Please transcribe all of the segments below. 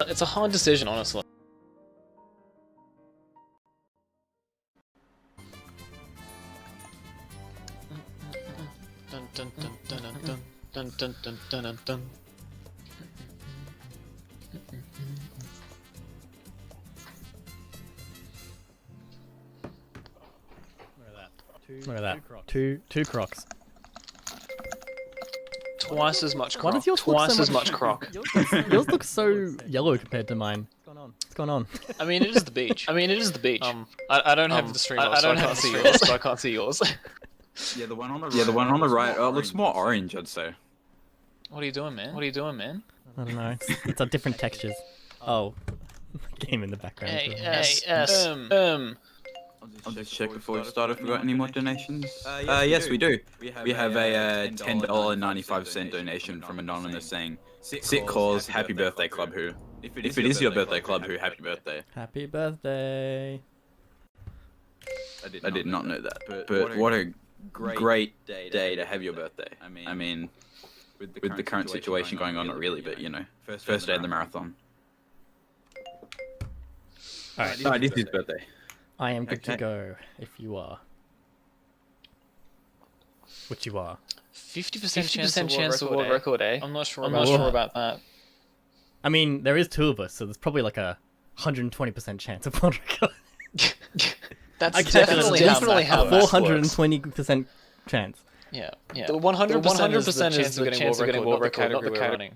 It's a hard decision, honestly. Dun dun dun dun dun dun dun dun dun dun dun. Look at that. Two Crocs. Twice as much Why Croc. does yours look Twice so as much- much Croc. Yours looks so yellow compared to mine. What's going on? I mean, it is the beach. I I don't have the stream up, I so don't I have can't the see stream yours. up, So I can't see yours. Yeah, the one on the right. Looks more orange, I'd say. What are you doing, man? What are you doing, man? I don't know. It's a different textures. Oh, game in the background. ASM. I'll just check before we start if we got any more donations. Yes, we do. We have a $10.95 donation from Anonymous saying, "Sick calls, happy birthday, Club Who." If it is your birthday, Club Who, happy birthday. Happy birthday. I did not know that, but what a great day to have your birthday. I mean, with the current situation going on, not really, but you know, first day of the marathon. Alright, this is his birthday. I am good to go, if you are. Which you are. 50% chance to world record, eh? I'm not sure about that. I mean, there is two of us, so there's probably like a 120% chance of world record. That's definitely how a math works. 420% chance. Yeah. The 100% is the chance of getting world record, not the category.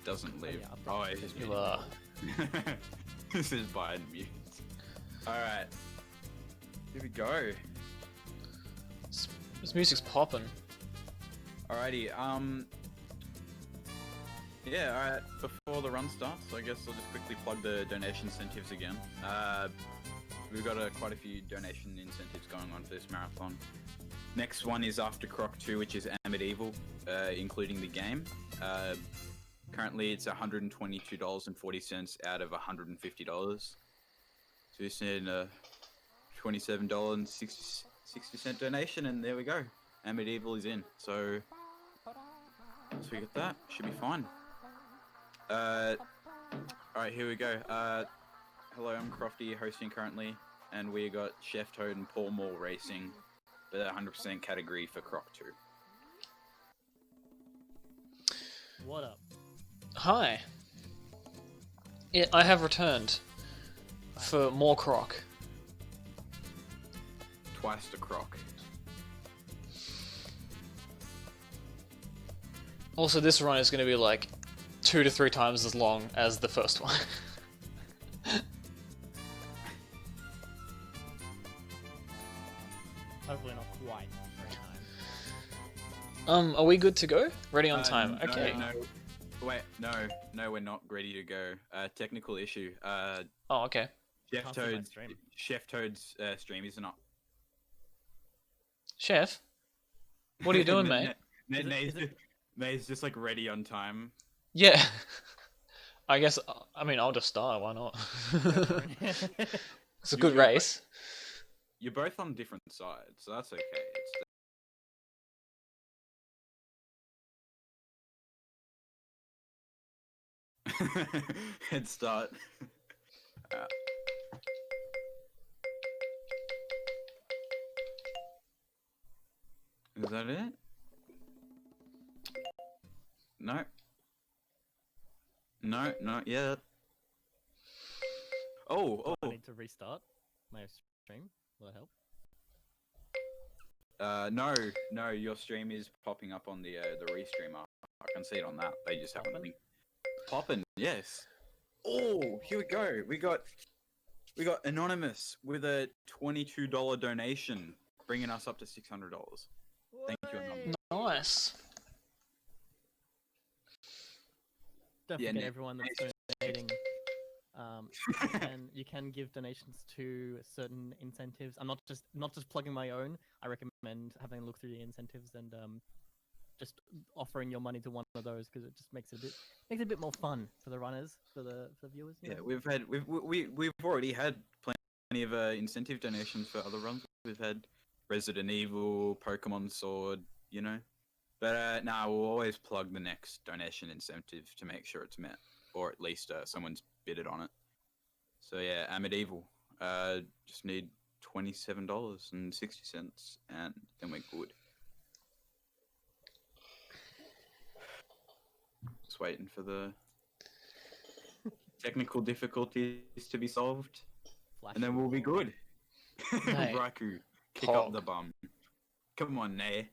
doesn't leave. yeah, Oh, it's just You are. This is Biden mute. Alright. Here we go. This music's popping. Alrighty, yeah, alright, before the run starts, I guess I'll just quickly plug the donation incentives again. We've got quite a few donation incentives going on for this marathon. Next one is after Croc 2, which is Amityville, including the game. Currently it's $122.40 out of $150. So we just need a $27.60 donation, and there we go. Amityville is in. So we get that. Should be fine. Alright, here we go. Hello, I'm Crofty, hosting currently, and we got Cheftoad and Paulmall racing the 100% category for Croc 2. What up? Hi. Yeah, I have returned for more Croc. Twice the Croc. Also, this run is going to be like 2 to 3 times as long as the first one. Hopefully not quite every time. Are we good to go? Ready on time. No, Okay. No, we're not ready to go. Technical issue. Oh, okay. Can't see my stream. Cheftoad's stream isn't up. Chef, what are you doing, mate? May's just like ready on time. Yeah. I guess. I mean, I'll just start. Why not? It's a good race. You're both on different sides, so that's okay. Head start. Is that it? No. No, not yet. Oh. I need to restart my stream. Will that help? No, your stream is popping up on the restreamer. I can see it on that. They just haven't linked. Poppin', yes. Oh, here we go. We got Anonymous with a $22 donation, bringing us up to $600. Thank you, Anonymous. Nice. Don't Yeah, forget Nick. everyone that's donating. And you can give donations to certain incentives. I'm not just plugging my own. I recommend having a look through the incentives and just offering your money to one of those, because it just makes it a bit more fun for the runners, for the viewers. You Yeah, know? we've already had plenty of incentive donations for other runs. We've had Resident Evil, Pokemon Sword, you know. But nah, we'll always plug the next donation incentive to make sure it's met, or at least someone's bidded on it. So yeah, Amityville. Just need $27.60, and then we're good. Just waiting for the technical difficulties to be solved, and then we'll be good. Hey, Raku, kick Pog. up the bum. Come on, Nay.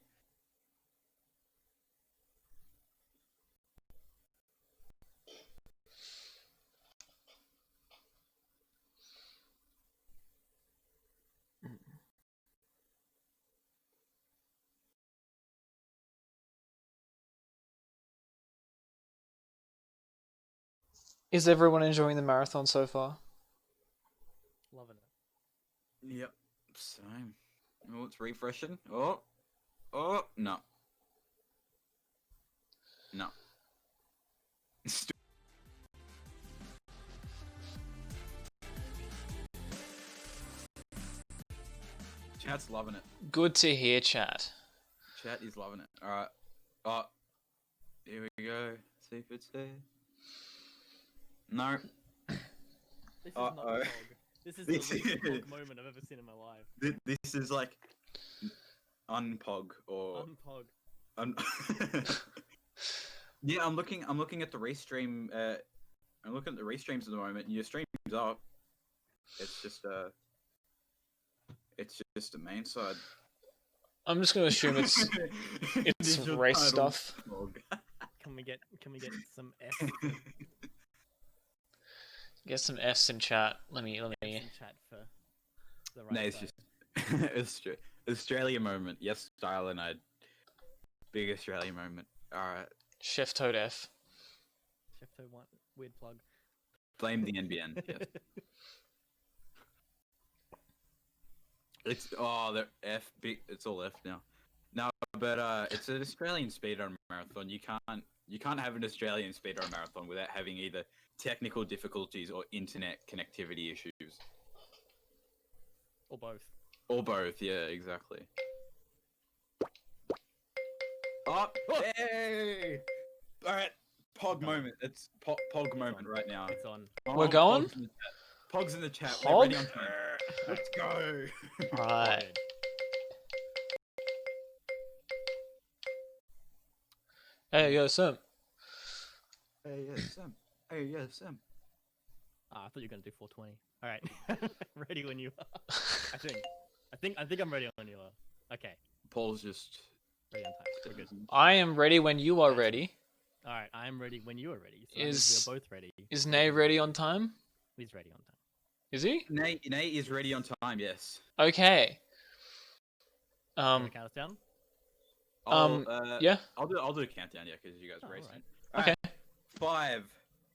is everyone enjoying the marathon so far? Loving it. Yep, same. Oh, it's refreshing. Oh, no. No. Chat's loving it. Good to hear, chat. Chat is loving it. Alright. Oh, here we go. See if it's there. No. This is not Uh-oh. Pog. This is the This least is- Pog moment I've ever seen in my life. This is like unpog or Unpog. yeah, I'm looking at the restream. I'm looking at the restreams at the moment, and your stream's up. It's just the main side. I'm just gonna assume it's Digital race title stuff. pog. Can we get some F Get some Fs in chat. Let me. in chat for the right No, it's side? just Australia moment. Yes, style and I. Big Australia moment. Alright. Cheftoad F. Cheftoad one weird plug. Blame the NBN. Yes. It's the F big. It's all F now. No, but it's an Australian speedrun marathon. You can't have an Australian speedrun marathon without having either technical difficulties or internet connectivity issues. Or both. Or both. Yeah, exactly. Oh, hey! All right, Pog moment. It's Pog moment right now. It's on. We're going? Pog's in the chat. Pog? We're ready on time. Let's go. Right. Hey, yo, Sam. Hey, yeah, Sam. Hey, yeah, Sam. Ah, I thought you were gonna do 420. All right, ready when you are. I think I'm ready when you are. Okay, Paul's just. ready on time. We're good. I am ready when you are ready. All right, I am ready when you are ready. So that means we're both ready. Is Nay ready on time? He's ready on time. Is he? Nate is ready on time. Yes. Okay. Wanna count us down? Yeah. I'll do a countdown, yeah, because you guys are racing. Alright. Okay. 5,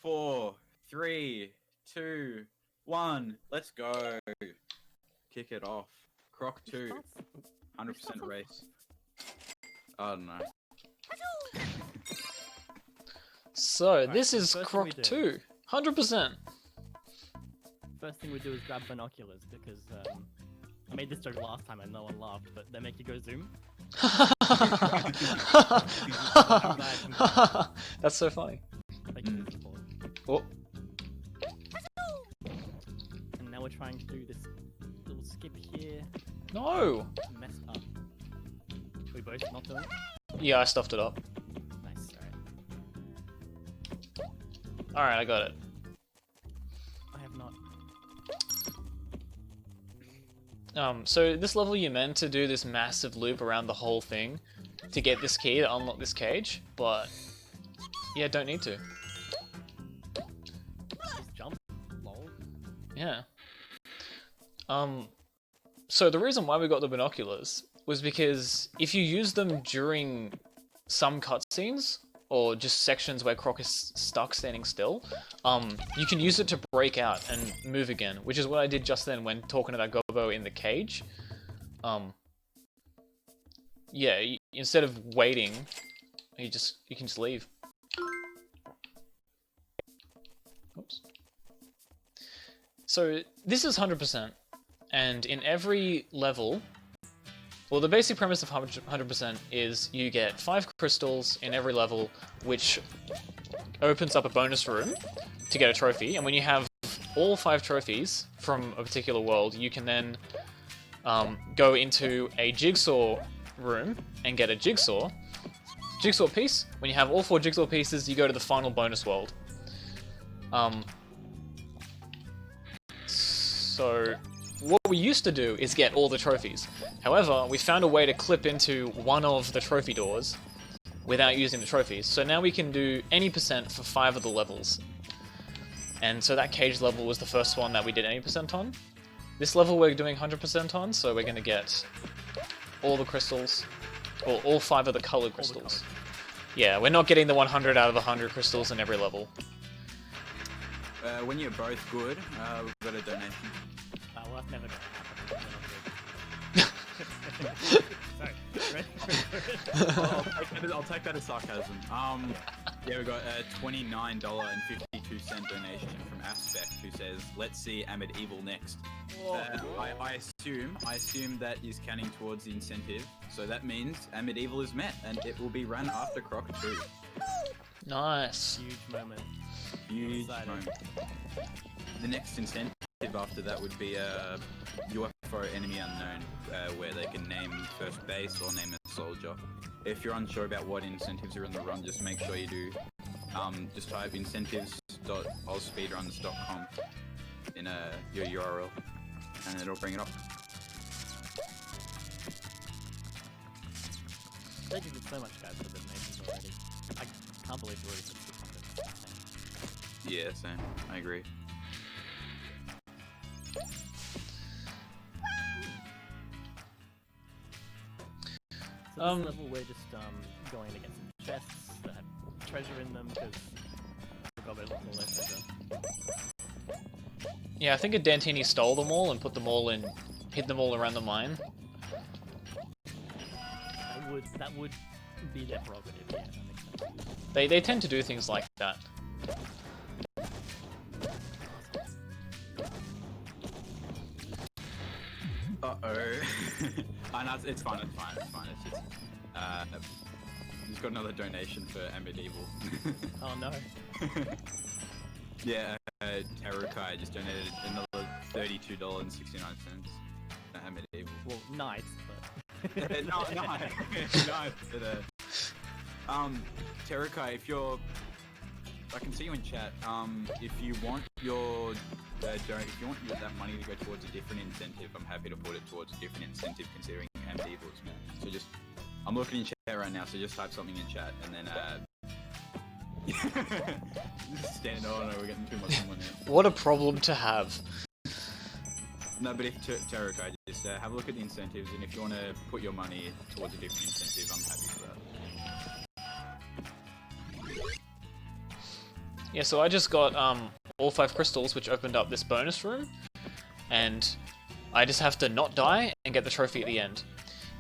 4, 3, 2, 1. Let's go. Kick it off. Croc 2. 100% race. I don't know. So this so is first Croc we do- 2. 100%. First thing we do is grab binoculars because I made this joke last time and no one laughed, but they make you go zoom. That's so funny. Thank you for the support. Oh, And now we're trying to do this little skip here. no. Messed up. We both not doing it? Yeah, I stuffed it up. Nice, alright. Alright, I got it. I have not. So this level you're meant to do this massive loop around the whole thing to get this key to unlock this cage, but yeah, don't need to. Just jump. Lol. Yeah. So the reason why we got the binoculars was because if you use them during some cutscenes or just sections where Croc is stuck standing still, you can use it to break out and move again, which is what I did just then when talking about Gobbo in the cage. Yeah, instead of waiting, you can just leave. Oops. So this is 100%, and in every level, well, the basic premise of 100% is you get 5 crystals in every level, which opens up a bonus room to get a trophy, and when you have all 5 trophies from a particular world, you can then go into a jigsaw room and get a jigsaw piece. When you have all 4 jigsaw pieces, you go to the final bonus world. So what we used to do is get all the trophies. However, we found a way to clip into one of the trophy doors without using the trophies. So now we can do any percent for 5 of the levels. And so that cage level was the first one that we did any percent on. This level we're doing 100% on, so we're going to get all the crystals, or all 5 of the colored crystals. Yeah, we're not getting the 100 out of 100 crystals in every level. When you're both good, we've got a donation. Well, that's never gonna happen. Sorry. I'll take that as sarcasm. Yeah, we got a $29.52 donation from Aspect, who says, "Let's see Amid Evil next." I assume that is counting towards the incentive, so that means Amid Evil is met, and it will be run after Croc 2. Nice. Huge moment. Huge Exciting. moment. The next incentive after that would be a UFO Enemy Unknown, where they can name first base or name a soldier. If you're unsure about what incentives are in the run, just make sure you do. Just type incentives.ozspeedruns.com in your URL, and it'll bring it up. Thank you so much, guys, for the donations already. I can't believe we're already at 600. Yeah, same. I agree. So this level we're just going to get some chests that have treasure in them because we got a lot more treasure. Yeah, I think a Dantini stole them all and put them all in, hid them all around the mine. That would be their prerogative. Yeah, that makes sense. They tend to do things like that. Uh-oh. No, it's fine, it's fine. It's just, he's got another donation for Medieval. Oh no. Yeah, Terukai just donated another $32.69 to Medieval. Well, nice, but... No, but, Terukai, if you're... I can see you in chat. If you want your if you want that money to go towards a different incentive, I'm happy to put it towards a different incentive considering Medieval's man. So just, I'm looking in chat right now. So just type something in chat and then stand on. No, we're getting too much someone now. What a problem to have. No, but if Terukai, just have a look at the incentives, and if you want to put your money towards a different incentive, I'm happy for that. Yeah, so I just got all 5 crystals, which opened up this bonus room, and I just have to not die and get the trophy at the end.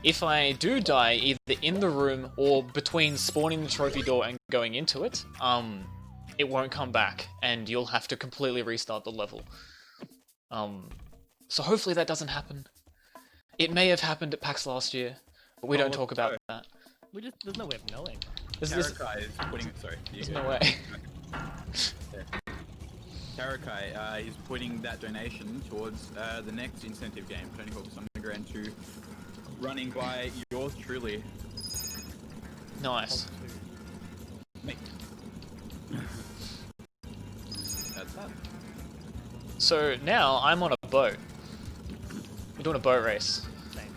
If I do die, either in the room or between spawning the trophy door and going into it, it won't come back, and you'll have to completely restart the level. So hopefully that doesn't happen. It may have happened at PAX last year, but we don't talk about that. There's no way of knowing. Terukai is putting it. Sorry. There's no way. Terukai, he's putting that donation towards the next incentive game, Tony Hawk's Underground 2, running by yours truly. Nice. Me. That's that. So now I'm on a boat. We're doing a boat race. Same.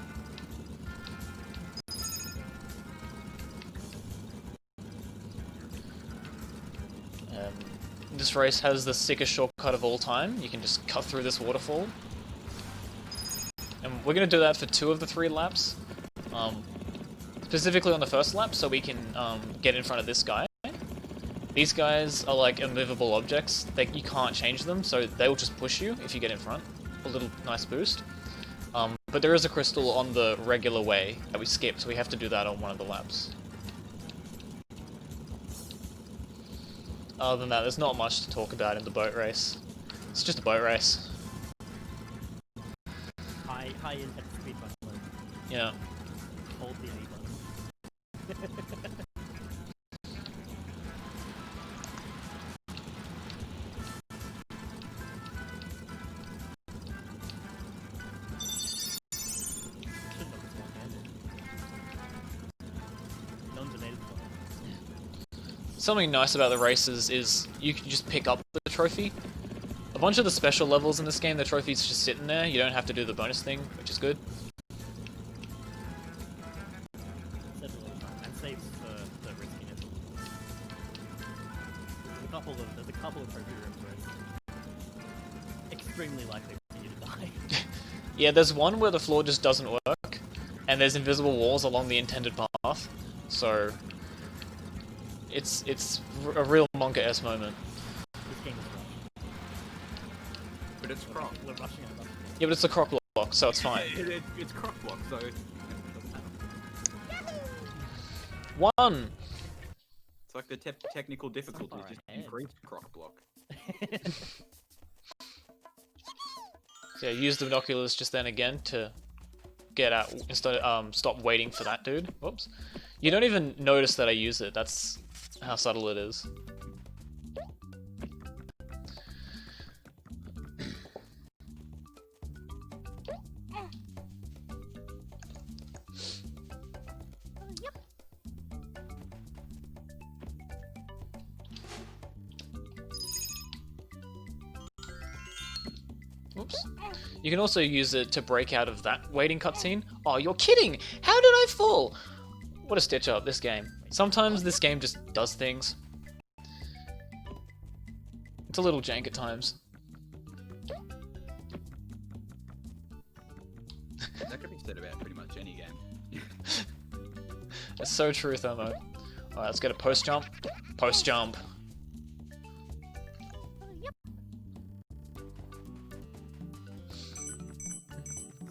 This race has the sickest shortcut of all time. You can just cut through this waterfall. And we're going to do that for 2 of the 3 laps. Specifically on the first lap, so we can get in front of this guy. These guys are like immovable objects. You can't change them, so they'll just push you if you get in front. A little nice boost. But there is a crystal on the regular way that we skip, so we have to do that on one of the laps. Other than that, there's not much to talk about in the boat race. It's just a boat race. High impact speed button. Yeah. Hold the A button. Something nice about the races is you can just pick up the trophy. A bunch of the special levels in this game, the trophy's just sitting there. You don't have to do the bonus thing, which is good. And saves for the riskiness. There's a couple of trophy rooms where it's extremely likely for you to die. Yeah, there's one where the floor just doesn't work, and there's invisible walls along the intended path, so it's a real Monka-esque moment. This game is rushed. But it's Croc. We're rushing it. Yeah, but it's a Croc block, so it's fine. It's Croc block, so... 1! It's like the technical difficulty is just increased Croc block. So yeah, use the binoculars just then again to get out, instead stop waiting for that dude. Whoops. You don't even notice that I use it, that's how subtle it is. Oops. You can also use it to break out of that waiting cutscene. Oh, you're kidding! How did I fall? What a stitch up, this game. Sometimes this game just does things. It's a little jank at times. That could be said about pretty much any game. It's so true, Thermo. Alright, let's get a post jump. Post jump.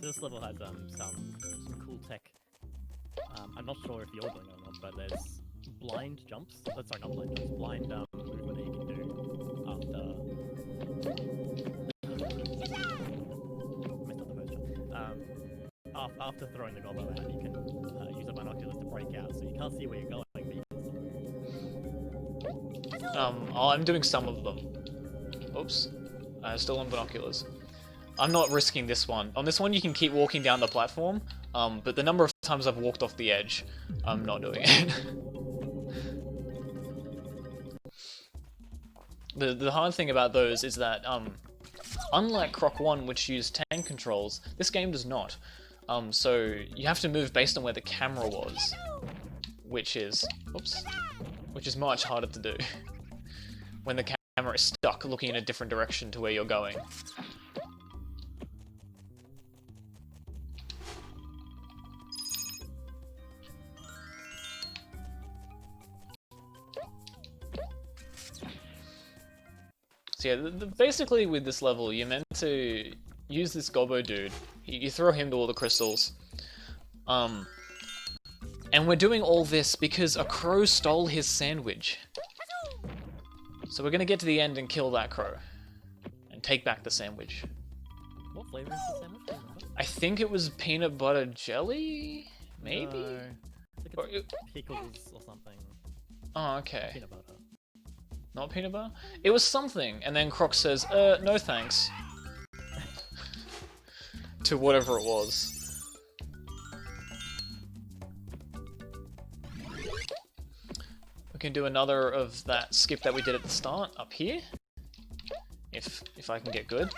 This level has some cool tech. I'm not sure if you're doing it or not, but there's blind jumps. Oh, sorry, not blind jumps. Blind movement that you can do after throwing the gobbo out. You can use the binoculars to break out, so you can't see where you're going, but you can still move. I'm doing some of them. Oops. Still on binoculars. I'm not risking this one. On this one, you can keep walking down the platform, but the number of times I've walked off the edge, I'm not doing it. The hard thing about those is that, unlike Croc 1, which used tank controls, this game does not. So you have to move based on where the camera was, which is much harder to do when the camera is stuck looking in a different direction to where you're going. So yeah, basically with this level, you're meant to use this gobbo dude. You throw him to all the crystals. And we're doing all this because a crow stole his sandwich. So we're gonna get to the end and kill that crow. And take back the sandwich. What flavor is the sandwich? Do you remember? I think it was peanut butter jelly? Maybe? No. I think it's pickles or something. Oh, okay. Peanut butter. Not peanut butter? It was something, and then Croc says, no thanks. To whatever it was. We can do another of that skip that we did at the start, up here. If I can get good.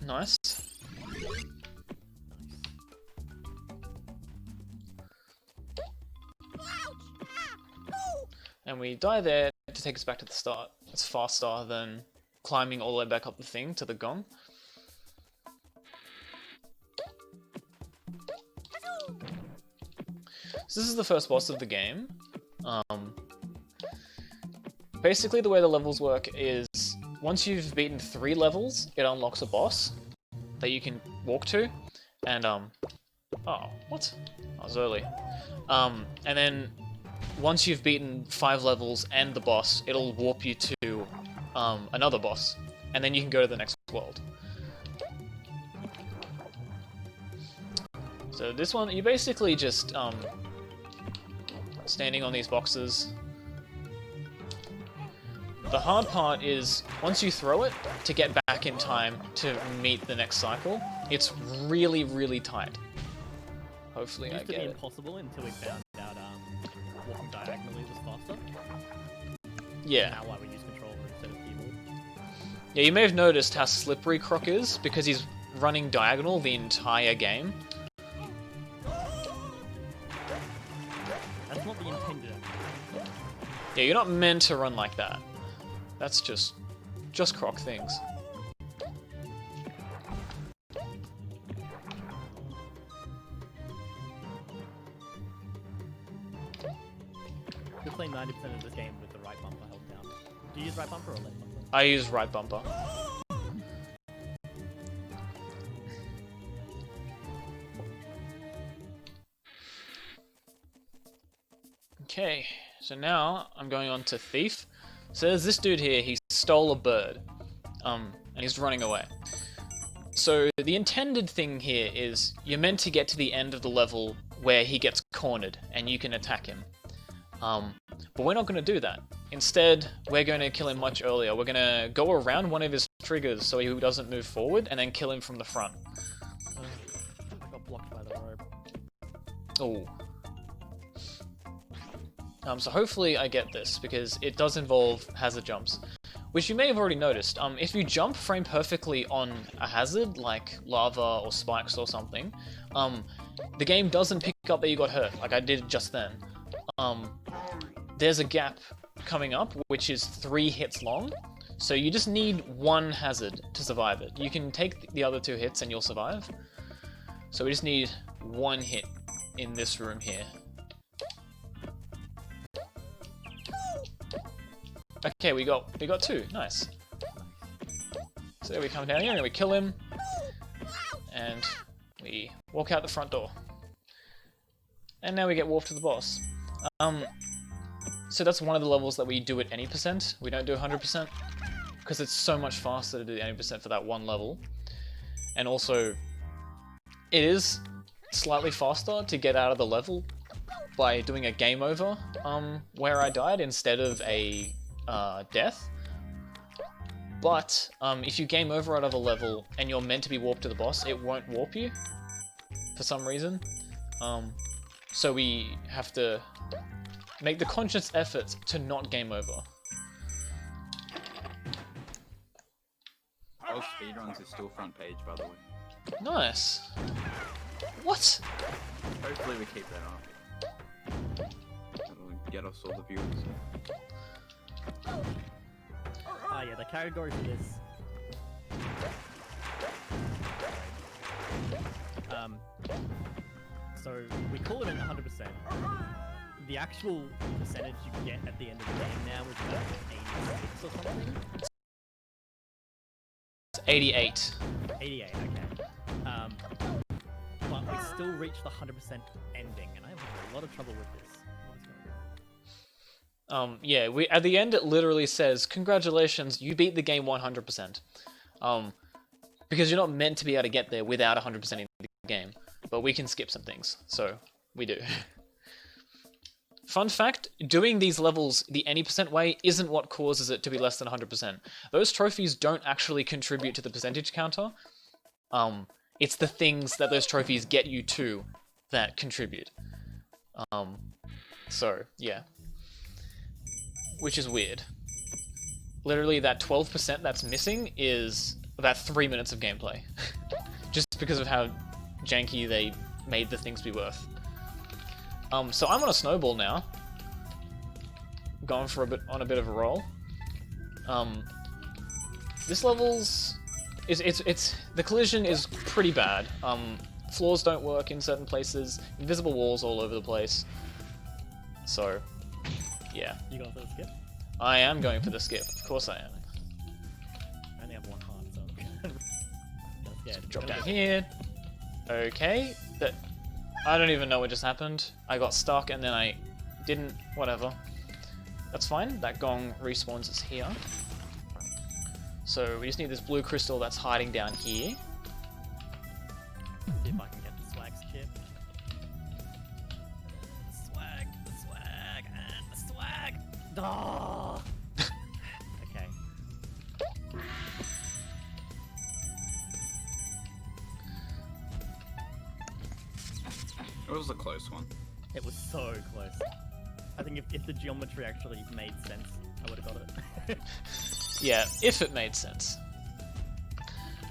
Nice. And we die there to take us back to the start. It's faster than climbing all the way back up the thing to the gong. So this is the first boss of the game. Basically the way the levels work is, once you've beaten 3 levels, it unlocks a boss that you can walk to, and oh, what? I was early. And then once you've beaten 5 levels and the boss, it'll warp you to another boss, and then you can go to the next world. So this one, you're basically just standing on these boxes. The hard part is, once you throw it, to get back in time to meet the next cycle, it's really, really tight. Hopefully I get it. It used to be impossible until we found out walking diagonally was faster. Yeah. Now why we use controller instead of keyboard. Yeah, you may have noticed how slippery Croc is, because he's running diagonal the entire game. That's not the intended. Yeah, you're not meant to run like that. That's just Croc things. You're playing 90% of this game with the right bumper held down. Do you use right bumper or left bumper? I use right bumper. Okay, so now I'm going on to Thief. So there's this dude here, he stole a bird, and he's running away. So the intended thing here is, you're meant to get to the end of the level where he gets cornered, and you can attack him. But we're not going to do that. Instead, we're going to kill him much earlier. We're going to go around one of his triggers so he doesn't move forward, and then kill him from the front. I got blocked by the rope. Oh. So hopefully I get this, because it does involve hazard jumps. Which you may have already noticed. If you jump frame perfectly on a hazard, like lava or spikes or something, the game doesn't pick up that you got hurt, like I did just then. there's a gap coming up which is 3 hits long, so you just need 1 hazard to survive it. You can take the other 2 hits and you'll survive. So we just need 1 hit in this room here. Okay, we got 2. Nice. So we come down here and we kill him, and we walk out the front door. And now we get warped to the boss. So that's one of the levels that we do at any percent. We don't do 100%, because it's so much faster to do the 80% for that one level. And also, it is slightly faster to get out of the level by doing a game over where I died instead of a death. But if you game over out of a level and you're meant to be warped to the boss, it won't warp you for some reason. So we have to make the conscious effort to not game over. Oh, speedruns is still front page, by the way. Nice. What? Hopefully we keep that up. That'll get us all the views. Ah, yeah, the category for this. So we call it an 100%. The actual percentage you get at the end of the game now is about 86 or something. 88. 88, okay. But we still reach the 100% ending, and I have a lot of trouble with this. What is going on? Yeah, at the end it literally says, congratulations, you beat the game 100%. Because you're not meant to be able to get there without 100% in the game. But we can skip some things, so we do. Fun fact, doing these levels the any percent way isn't what causes it to be less than 100%. Those trophies don't actually contribute to the percentage counter. It's the things that those trophies get you to that contribute. So, yeah. Which is weird. Literally, that 12% that's missing is about 3 minutes of gameplay. Just because of how janky they made the things be worth. So I'm on a snowball now. Going for on a bit of a roll. This level's the collision is pretty bad. Floors don't work in certain places. Invisible walls all over the place. So, yeah. You going for the skip? I am going for the skip. Of course I am. I only have 1 heart, so yeah, Drop down here. Okay. I don't even know what just happened. I got stuck and then I didn't. Whatever. That's fine. That gong respawns us here. So we just need this blue crystal that's hiding down here. See if I can get the swag skip. The swag, and the swag! Oh! Okay. It was a close one. It was so close. I think if the geometry actually made sense, I would have got it. Yeah, if it made sense.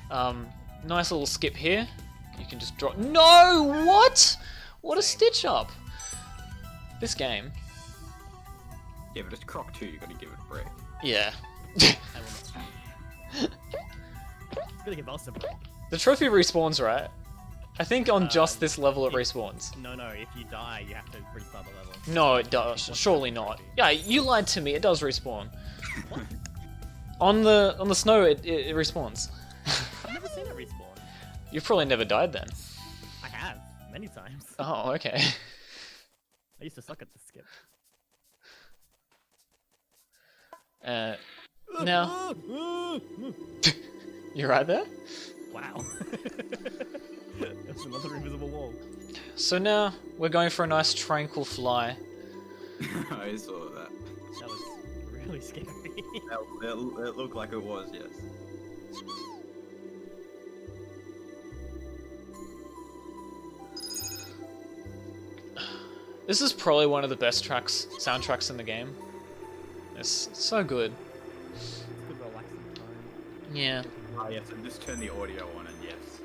Nice little skip here. You can just drop. No! What? What a stitch up! This game. Yeah, but it's Croc 2, you gotta give it a break. Yeah. I will not. It's gonna give us a break. The trophy respawns, right? I think on just this level it respawns. No, if you die, you have to restart the level. No, it does. Surely not. Yeah, you lied to me. It does respawn. On the snow, it respawns. I've never seen it respawn. You've probably never died then. I have, many times. Oh, okay. I used to suck at the skip. Now... You right there? Wow. That's another invisible wall. So now, we're going for a nice tranquil fly. I saw that. That was really scary. It looked like it was, yes. This is probably one of the best soundtracks in the game. It's so good. It's a good relaxing tone. Yeah. Oh yes, and just turn the audio on and yes.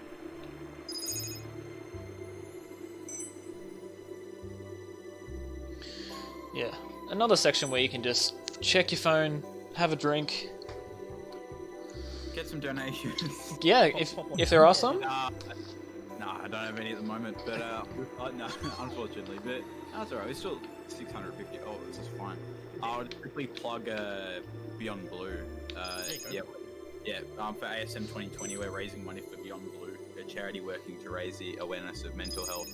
Yeah. another section where you can just check your phone, have a drink. Get some donations. Yeah, if there are some. Nah, I don't have any at the moment, but no, unfortunately. But that's alright. It's still 650. Oh, this is fine. I'll quickly plug Beyond Blue. For ASM 2020, we're raising money for Beyond Blue, a charity working to raise the awareness of mental health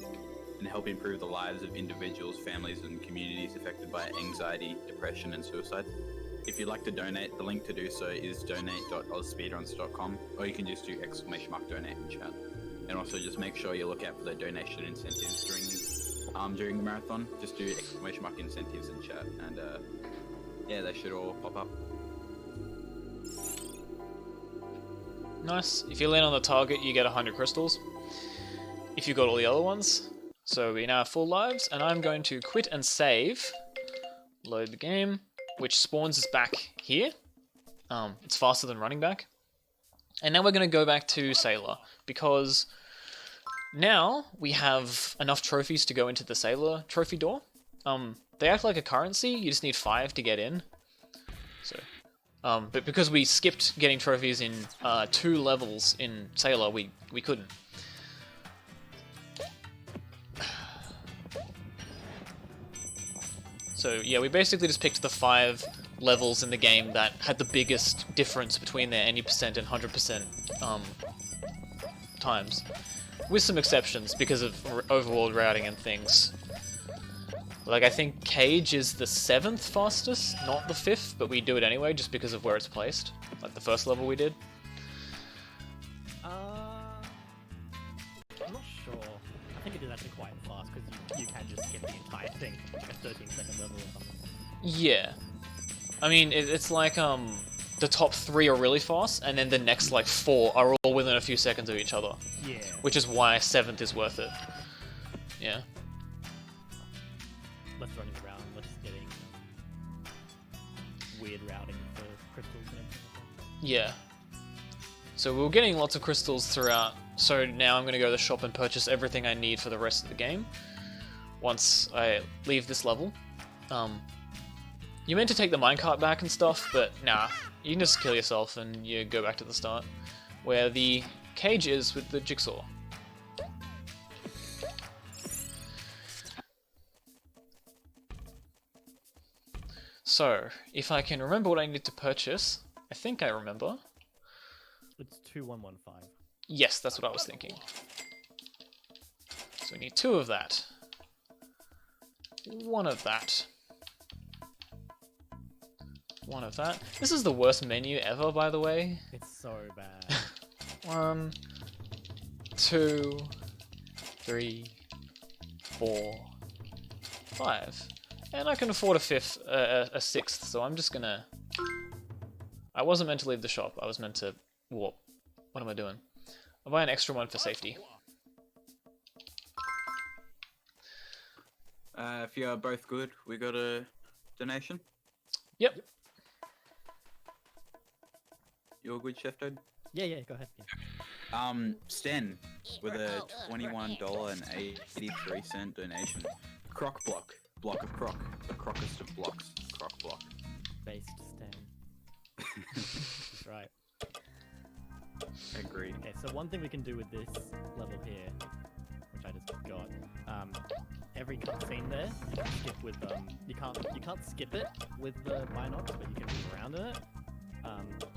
and help improve the lives of individuals, families, and communities affected by anxiety, depression, and suicide. If you'd like to donate, the link to do so is donate.ozspeedruns.com, or you can just do !donate in chat. And also just make sure you look out for the donation incentives during the marathon. Just do !incentives in chat, and yeah, they should all pop up. Nice. If you land on the target, you get 100 crystals. If you got all the other ones. So we now have full lives, and I'm going to quit and save. Load the game, which spawns us back here. It's faster than running back. And now we're going to go back to Sailor, because now we have enough trophies to go into the Sailor trophy door. They act like a currency, you just need 5 to get in. So, but because we skipped getting trophies in 2 levels in Sailor, we couldn't. So yeah, we basically just picked the 5 levels in the game that had the biggest difference between their any percent and 100% times. With some exceptions because of overworld routing and things. Like, I think Cage is the 7th fastest, not the 5th, but we do it anyway just because of where it's placed. Like the first level we did. I'm not sure. I think it is actually quite fast because you can just skip the entire thing at 13-second level or something. Yeah. I mean, it's like, the top 3 are really fast, and then the next, like, 4 are all within a few seconds of each other. Yeah. Which is why 7th is worth it. Yeah. Less running around, less getting weird routing for crystals and everything like that. Yeah. So we were getting lots of crystals throughout, so now I'm going to go to the shop and purchase everything I need for the rest of the game. Once I leave this level. You're meant to take the minecart back and stuff, but nah. You can just kill yourself and you go back to the start. Where the cage is with the jigsaw. So, if I can remember what I need to purchase, I think I remember. It's 2115. Yes, that's what I was thinking. So we need 2 of that. 1 of that. 1 of that. This is the worst menu ever, by the way. It's so bad. 1, 2, 3, 4, 5. And I can afford a 6th, so I'm just gonna... I wasn't meant to leave the shop, I was meant to warp. What am I doing? I'll buy an extra one for safety. If you are both good, we got a donation. Yep. You're good, Cheftoad? Yeah, go ahead. Yeah. Sten with a $21.83 donation. Croc block of Croc, the crockest of blocks. Croc block. Based Stan. That's right. Agreed. Okay, so one thing we can do with this level here, which I just got, every cutscene there, you can skip with you can't skip it with the binocs, but you can move around in it.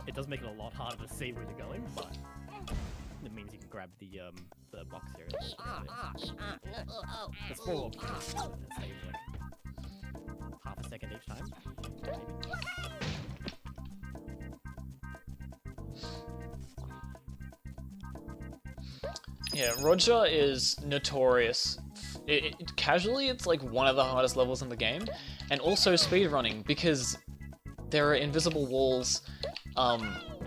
It does make it a lot harder to see where you're going, but it means you can grab the box here. There's 4 options. It saves like half a second each time, maybe. Yeah, Roger is notorious. Casually, it's like one of the hardest levels in the game, and also speedrunning, because there are invisible walls,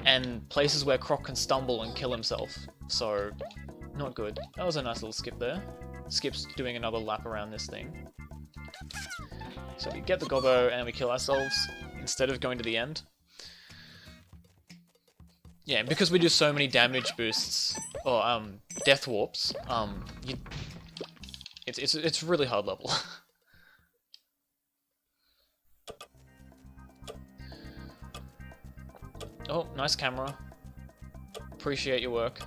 and places where Croc can stumble and kill himself, so not good. That was a nice little skip there. Skip's doing another lap around this thing. So we get the gobbo and we kill ourselves, instead of going to the end. Yeah, because we do so many damage boosts, or death warps, it's a really hard level. Oh, nice camera. Appreciate your work.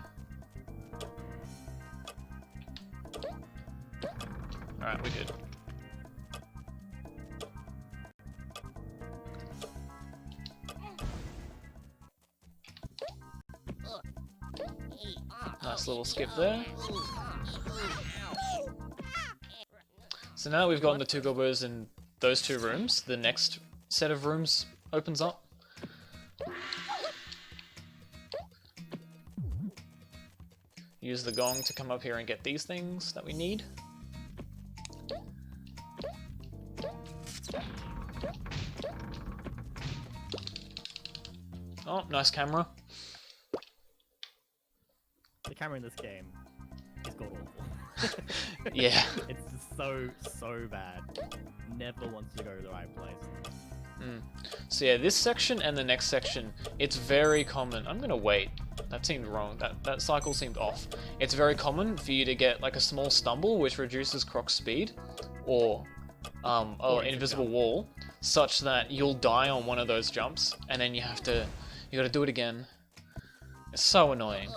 Alright, we're good. Nice little skip there. So now that we've gotten the 2 gobbos in those 2 rooms, the next set of rooms opens up. Use the gong to come up here and get these things that we need. Oh, nice camera. The camera in this game is god awful. Yeah. It's just so bad. Never wants to go to the right place. So yeah, this section and the next section, it's very common. I'm gonna wait. That seemed wrong. That cycle seemed off. It's very common for you to get like a small stumble which reduces Croc's speed, or an invisible wall, such that you'll die on one of those jumps, and then you gotta do it again. It's so annoying.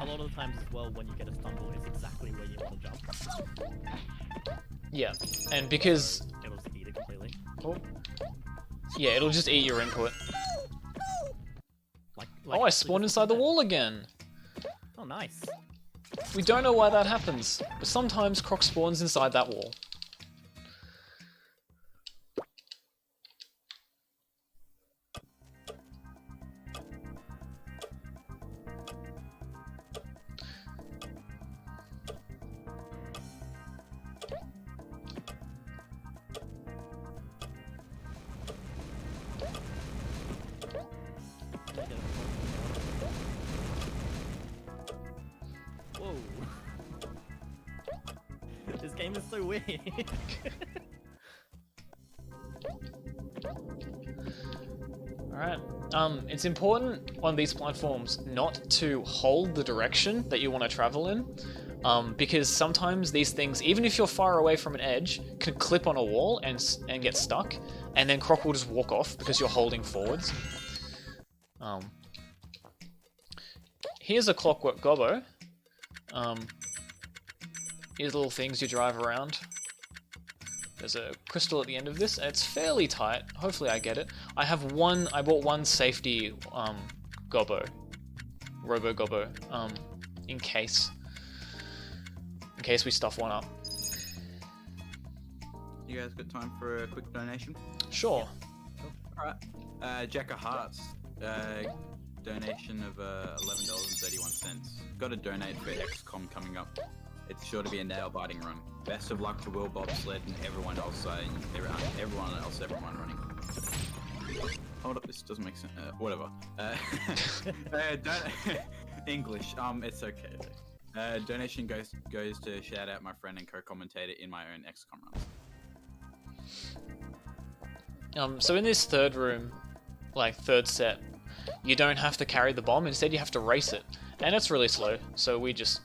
A lot of the times as well, when you get a stumble, it's exactly where you want to jump. Yeah, and because... So it'll just eat it completely. Oh. Yeah, it'll just eat your input. Oh, I spawned inside the wall again! Oh, nice. We don't know why that happens, but sometimes Croc spawns inside that wall. Whoa. This game is so weird. Alright, it's important on these platforms not to hold the direction that you want to travel in, because sometimes these things, even if you're far away from an edge, can clip on a wall and get stuck, and then Croc will just walk off because you're holding forwards. Here's a clockwork gobbo. Here's little things you drive around. There's a crystal at the end of this, and it's fairly tight. Hopefully I get it. I bought one safety gobbo. Robo gobbo. In case we stuff one up. You guys got time for a quick donation? Sure. Alright. Jack of Hearts. Donation of $11.31. Got to donate for XCOM coming up. It's sure to be a nail-biting run. Best of luck to Will Bobsled and everyone else everyone running. Hold up, this doesn't make sense. Whatever. English. It's okay. Donation goes to shout out my friend and co-commentator in my own XCOM runs. So in this third room, like third set, you don't have to carry the bomb. Instead, you have to race it, and it's really slow. So we just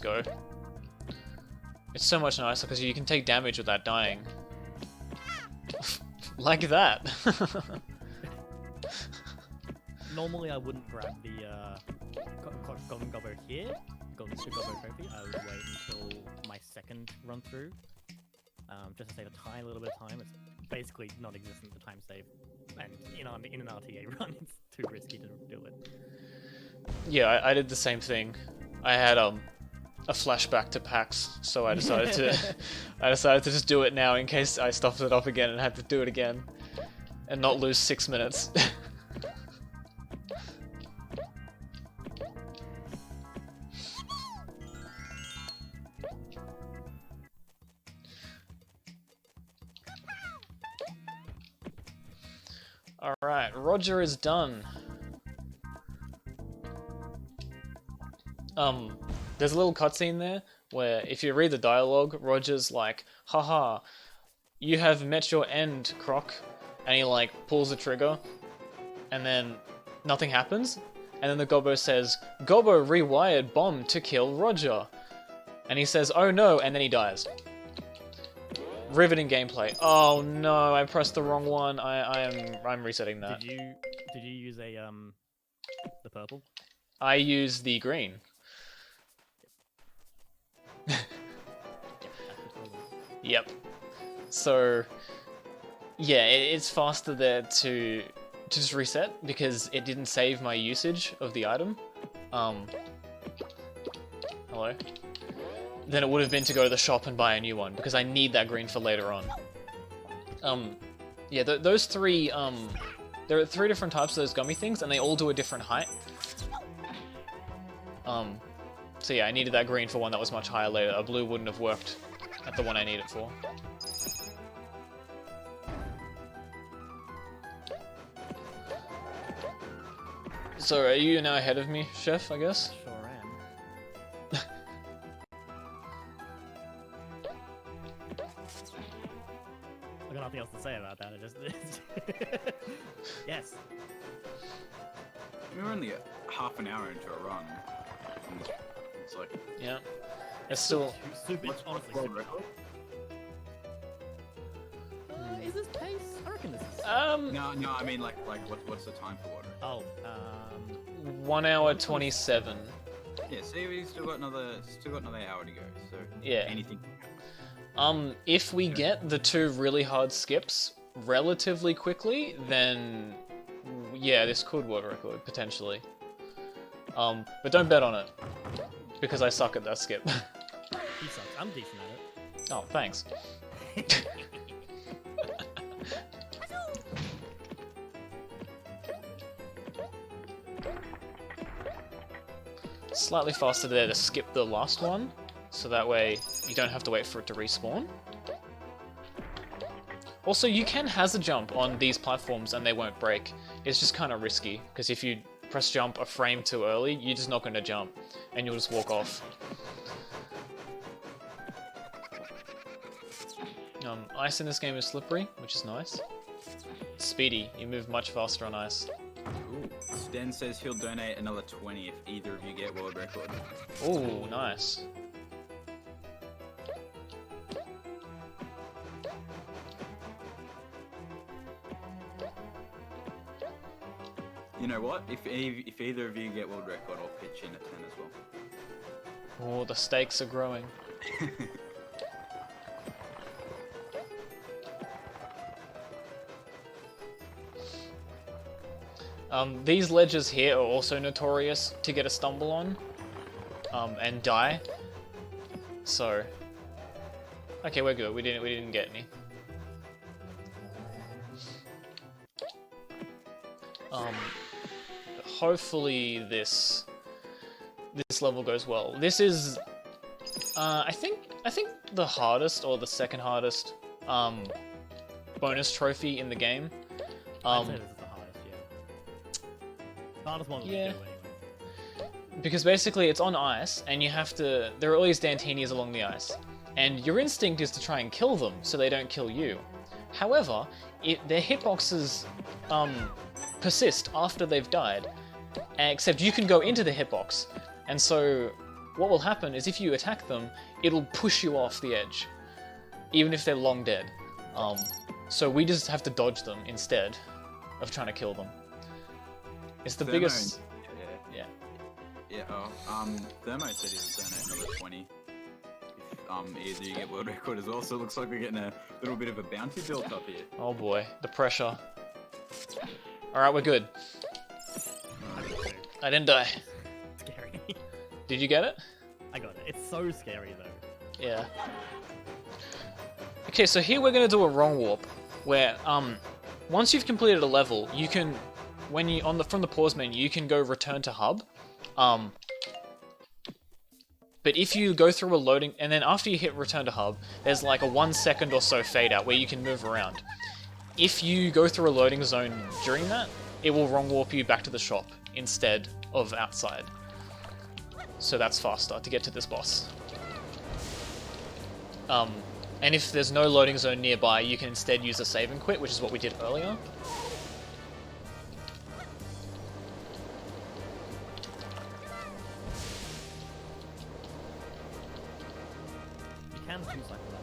go. It's so much nicer because you can take damage without dying. Like that. Normally I wouldn't grab the Golden Gobbo here, Golden Gobbo trophy. I would wait until my second run through, just to save a tiny little bit of time. It's basically non-existent, the time save, and in an RTA run, it's too risky to do it. Yeah, I did the same thing. I had a flashback to PAX, so I decided to just do it now in case I stuffed it up again and had to do it again, and not lose 6 minutes. Alright, Roger is done. There's a little cutscene there where if you read the dialogue, Roger's like, haha, you have met your end, Croc. And he like pulls the trigger and then nothing happens. And then the Gobbo says, Gobbo rewired bomb to kill Roger. And he says, oh no, and then he dies. Riveting gameplay. Oh no, I pressed the wrong one. I'm resetting that. Did you use a the purple? I use the green. Yep. So yeah, it's faster there to just reset because it didn't save my usage of the item. Hello? Then it would have been to go to the shop and buy a new one because I need that green for later on. Yeah, those three, there are 3 different types of those gummy things and they all do a different height. So yeah, I needed that green for one that was much higher later. A blue wouldn't have worked at the one I need it for. So are you now ahead of me, Chef, I guess? Sure am. I got nothing else to say about that. I just yes. We're only half an hour into a run. It's like Yeah. It's still... Super, what's honestly, world super. record? Is this pace? I reckon this is. No, I mean like what's the time for water? Oh, 1 hour 27. Yeah, see, we still got another hour to go. So Yeah. anything. If we get the 2 really hard skips relatively quickly, then yeah, this could world record potentially. But don't bet on it because I suck at that skip. he sucks. I'm decent at it. Oh, thanks. Slightly faster there to skip the last one, so that way you don't have to wait for it to respawn. Also, you can hazard jump on these platforms and they won't break. It's just kind of risky, because if you press jump a frame too early, you're just not going to jump, and you'll just walk off. Ice in this game is slippery, which is nice. Speedy, you move much faster on ice. Ooh. Sten says he'll donate another 20 if either of you get world record. Ooh, nice. You know what? If either of you get world record, I'll pitch in at 10 as well. Oh, the stakes are growing. These ledges here are also notorious to get a stumble on, and die. So, okay, we're good. We didn't get any. Hopefully this level goes well. This is, I think the hardest or the second hardest bonus trophy in the game. I'd say this is the hardest, yeah. The hardest one that we do anyway. Because basically it's on ice, and you have to... There are all these Dantinis along the ice, and your instinct is to try and kill them so they don't kill you. However, their hitboxes persist after they've died, except you can go into the hitbox, and so what will happen is if you attack them, it'll push you off the edge, even if they're long dead. So we just have to dodge them instead of trying to kill them. It's the biggest... Thermo said he'll donate another 20 if either you get world record as well, so it looks like we're getting a little bit of a bounty built up here. Oh boy, the pressure. Alright, we're good. I didn't die. Scary. Did you get it? I got it. It's so scary though. Yeah. Okay, so here we're gonna do a wrong warp, where once you've completed a level, you can, when you from the pause menu, you can go return to hub. But if you go through a loading, and then after you hit return to hub, there's like a 1 second or so fade out where you can move around. If you go through a loading zone during that, it will wrong warp you back to the shop instead of outside. So that's faster to get to this boss. And if there's no loading zone nearby, you can instead use a save and quit, which is what we did earlier. You can choose like that.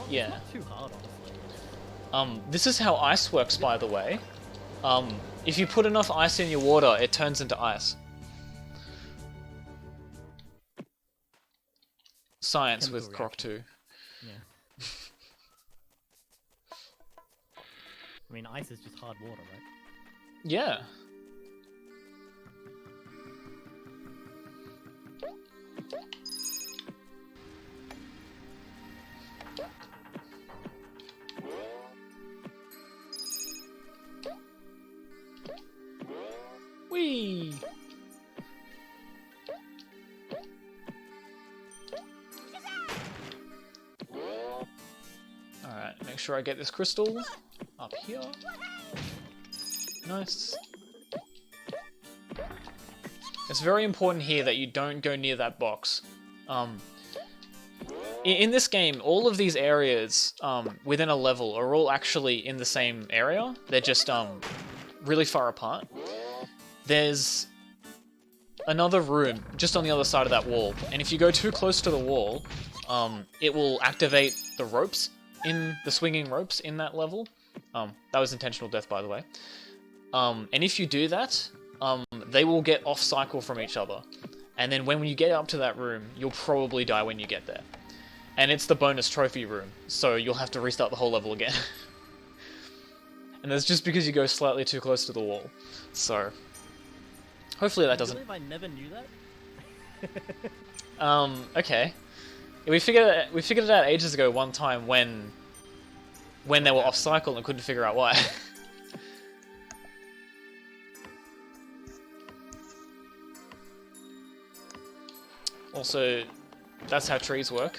Yeah. Not too hard, honestly. This is how ice works, by the way. If you put enough ice in your water, it turns into ice. Science Chemical with Croc 2. Yeah. I mean, ice is just hard water, right? Yeah. Whee! Alright, make sure I get this crystal up here. Nice. It's very important here that you don't go near that box. In this game, all of these areas within a level are all actually in the same area. They're just really far apart. There's another room just on the other side of that wall, and if you go too close to the wall, it will activate the ropes the swinging ropes in that level. That was intentional death, by the way. And if you do that, they will get off cycle from each other. And then when you get up to that room, you'll probably die when you get there. And it's the bonus trophy room, so you'll have to restart the whole level again. And that's just because you go slightly too close to the wall. So, hopefully that doesn't... I never knew that. Okay. We figured it out ages ago one time when they were off cycle and couldn't figure out why. Also, that's how trees work.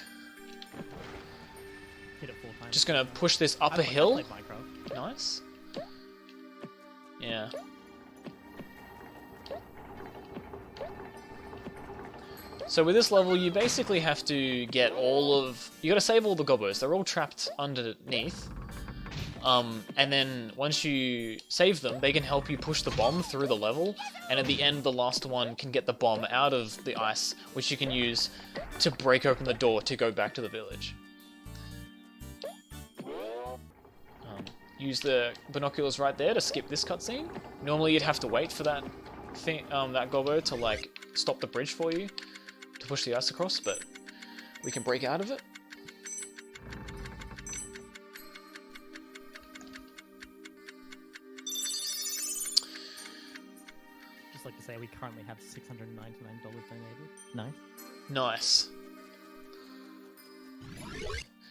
Hit it 4 times. Just gonna push this up a hill. I played Minecraft. Nice. Yeah. So with this level, you basically have to get you gotta save all the gobos. They're all trapped underneath. And then once you save them, they can help you push the bomb through the level. And at the end, the last one can get the bomb out of the ice, which you can use to break open the door to go back to the village. Use the binoculars right there to skip this cutscene. Normally, you'd have to wait for that gobo to like stop the bridge for you to push the ice across, but we can break out of it. Just like to say, we currently have $699 donated. Nice. Nice.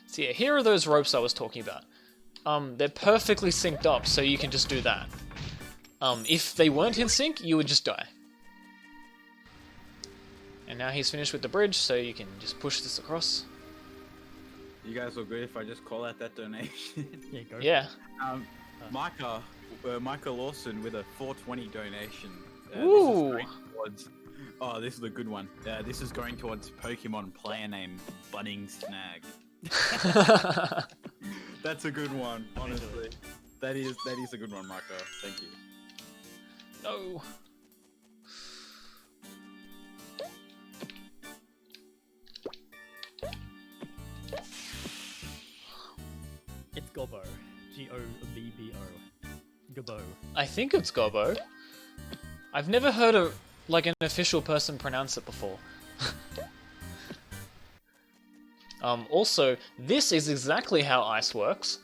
So yeah, here are those ropes I was talking about. They're perfectly synced up, so you can just do that. If they weren't in sync, you would just die. And now he's finished with the bridge, so you can just push this across. You guys will agree if I just call out that donation? Yeah, go. Yeah. Micah Lawson with a 420 donation. Ooh. This is a good one. This is going towards Pokemon player name Budding Snag. That's a good one, honestly. That is a good one, Micah. Thank you. No. It's Gobbo. G-O-B-B-O. Gobbo. I think it's Gobbo. I've never heard an official person pronounce it before. Also, this is exactly how ice works.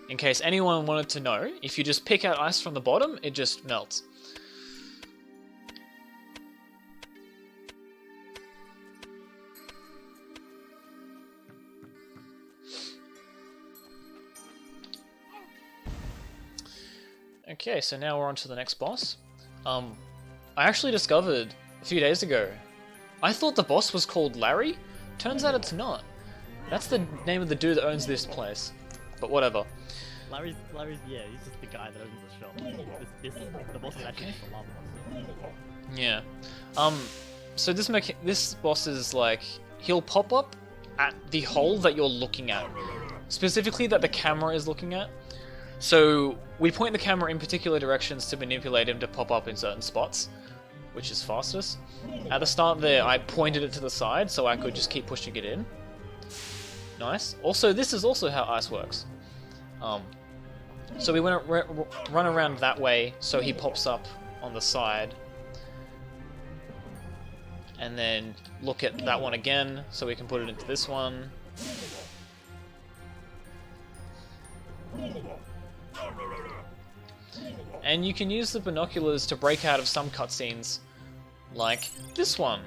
In case anyone wanted to know, if you just pick out ice from the bottom, it just melts. Okay, so now we're on to the next boss. I actually discovered a few days ago, I thought the boss was called Larry. Turns out it's not. That's the name of the dude that owns this place. But whatever. Larry's, yeah, he's just the guy that owns the shop. The boss is actually just the lava boss. Yeah. So this boss is like, he'll pop up at the hole that you're looking at. Specifically that the camera is looking at. So we point the camera in particular directions to manipulate him to pop up in certain spots, which is fastest. At the start there, I pointed it to the side so I could just keep pushing it in. Nice. Also, this is also how ice works. So we want to run around that way so he pops up on the side. And then look at that one again so we can put it into this one. And you can use the binoculars to break out of some cutscenes, like this one,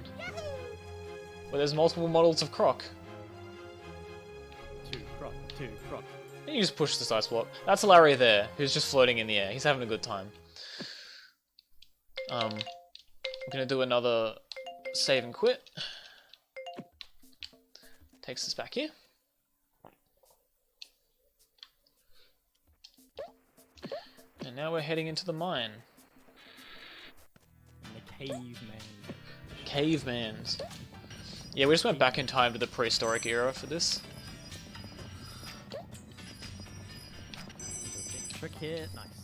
where there's multiple models of Croc. Two Croc. And you just push the ice block. That's Larry there, who's just floating in the air. He's having a good time. I'm gonna do another save and quit. Takes us back here. And now we're heading into the mine. And the Cavemans. Yeah, we just went back in time to the prehistoric era for this. Trick here, nice.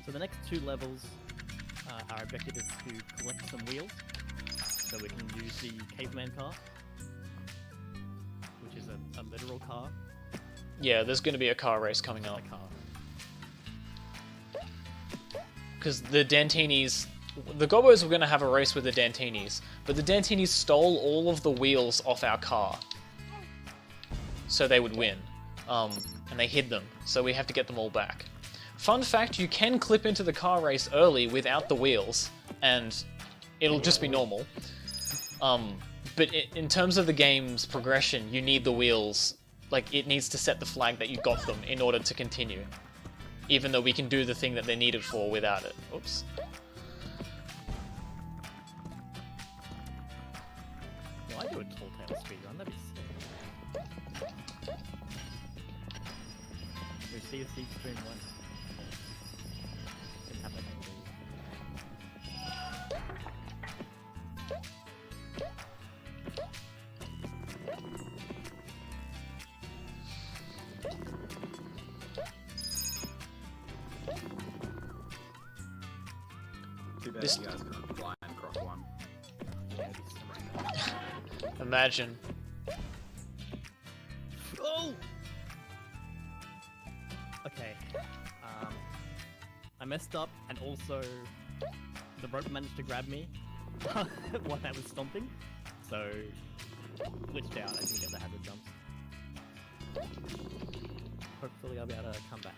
So the next two levels, our objective is to collect some wheels, so we can use the caveman car, which is a literal car. Yeah, there's going to be a car race coming up. Because the Dantinis... The Gobos were going to have a race with the Dantinis, but the Dantinis stole all of the wheels off our car. So they would win. And they hid them, so we have to get them all back. Fun fact, you can clip into the car race early without the wheels, and it'll just be normal. But in terms of the game's progression, you need the wheels. Like, it needs to set the flag that you got them in order to continue. Even though we can do the thing that they're needed for without it. Oops. Well, I do a tall tale speedrun, that'd be sick. We see a Thief Stream 1. Didn't have that many days. Too bad This- you guys couldn't fly in Croc 1. Yeah, it'd be sick. Imagine. Oh! Okay. I messed up, and also the rope managed to grab me while I was stomping, so glitched out. I didn't get the hazard jumps. Hopefully, I'll be able to come back.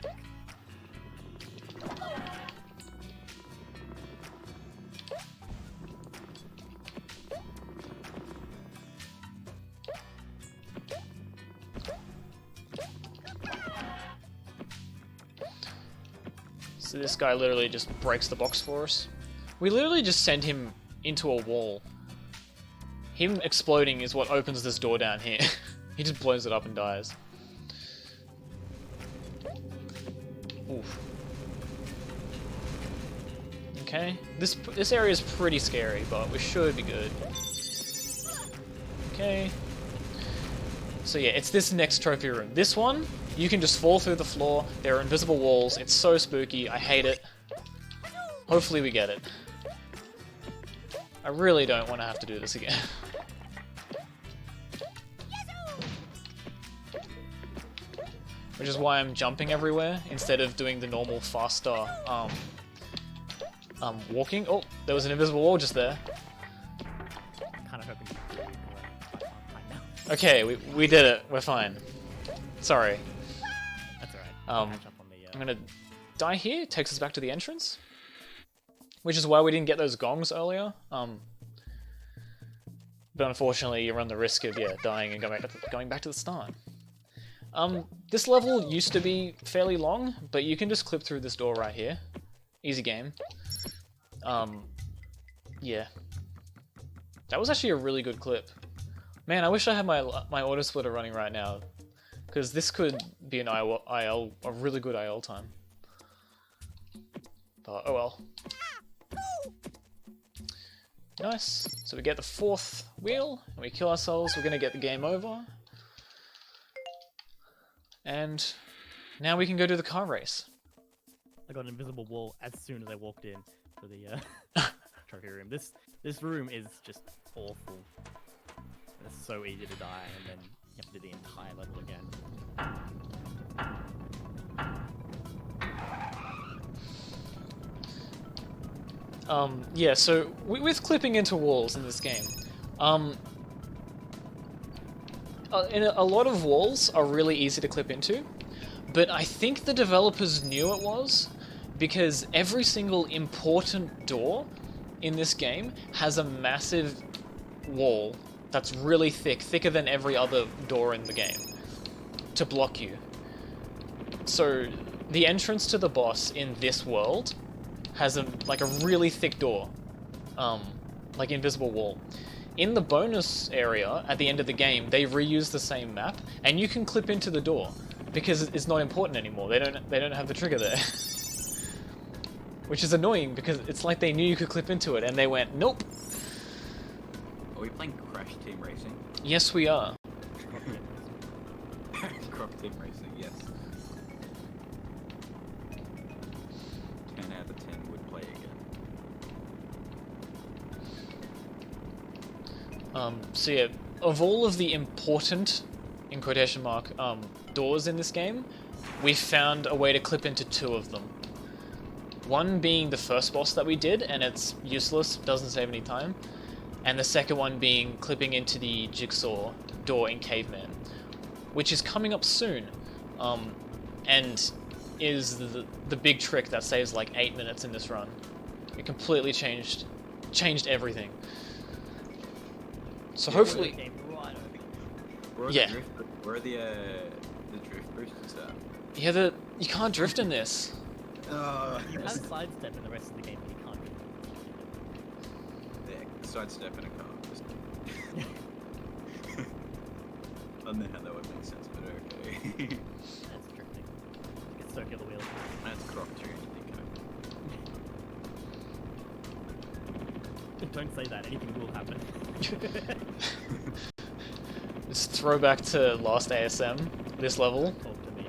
So this guy literally just breaks the box for us. We literally just send him into a wall. Him exploding is what opens this door down here. He just blows it up and dies. Oof. Okay, this area is pretty scary, but we should be good. Okay. So yeah, it's this next trophy room. This one, you can just fall through the floor. There are invisible walls. It's so spooky. I hate it. Hopefully we get it. I really don't want to have to do this again. Which is why I'm jumping everywhere instead of doing the normal faster walking. Oh, there was an invisible wall just there. Kind of hoping to do it, but I can't right now. Okay, we did it. We're fine. Sorry. That's alright. I'll catch up on the, I'm gonna die here. Takes us back to the entrance, which is why we didn't get those gongs earlier. But unfortunately, you run the risk of dying and going back to the start. This level used to be fairly long, but you can just clip through this door right here. Easy game. Yeah. That was actually a really good clip. Man, I wish I had my auto splitter running right now, because this could be an IL, a really good IL time. But oh well. Nice. So we get the 4th wheel, and we kill ourselves. We're gonna get the game over. And now we can go do the car race. I got an invisible wall as soon as I walked in for the trophy room. This room is just awful. It's so easy to die, and then you have to do the entire level again. Yeah, so with clipping into walls in this game, a lot of walls are really easy to clip into, but I think the developers knew it was, because every single important door in this game has a massive wall that's really thick, thicker than every other door in the game, to block you. So the entrance to the boss in this world has a really thick door, like invisible wall. In the bonus area at the end of the game, they reuse the same map, and you can clip into the door because it's not important anymore. They don't have the trigger there, which is annoying because it's like they knew you could clip into it, and they went, nope. Are we playing Crash Team Racing? Yes, we are. Croc Team Racing, yes. 10 out of 10 would play again. So yeah, of all of the important, in quotation mark, doors in this game, we found a way to clip into 2 of them. One being the first boss that we did, and it's useless, doesn't save any time. And the second one being clipping into the jigsaw door in Caveman, which is coming up soon, and is the big trick that saves like 8 minutes in this run. It completely changed everything. So hopefully, yeah. Where are the drift boosters at? Yeah, you can't drift in this. You have sidestep in the rest of the game, but you can't. Yeah, sidestep in a car. I don't know how that would make sense, but okay. That's drifting. It's circular wheels. That's Croc too, anything Don't say that. Anything will happen. It's throwback to last ASM. This level. Talk to me.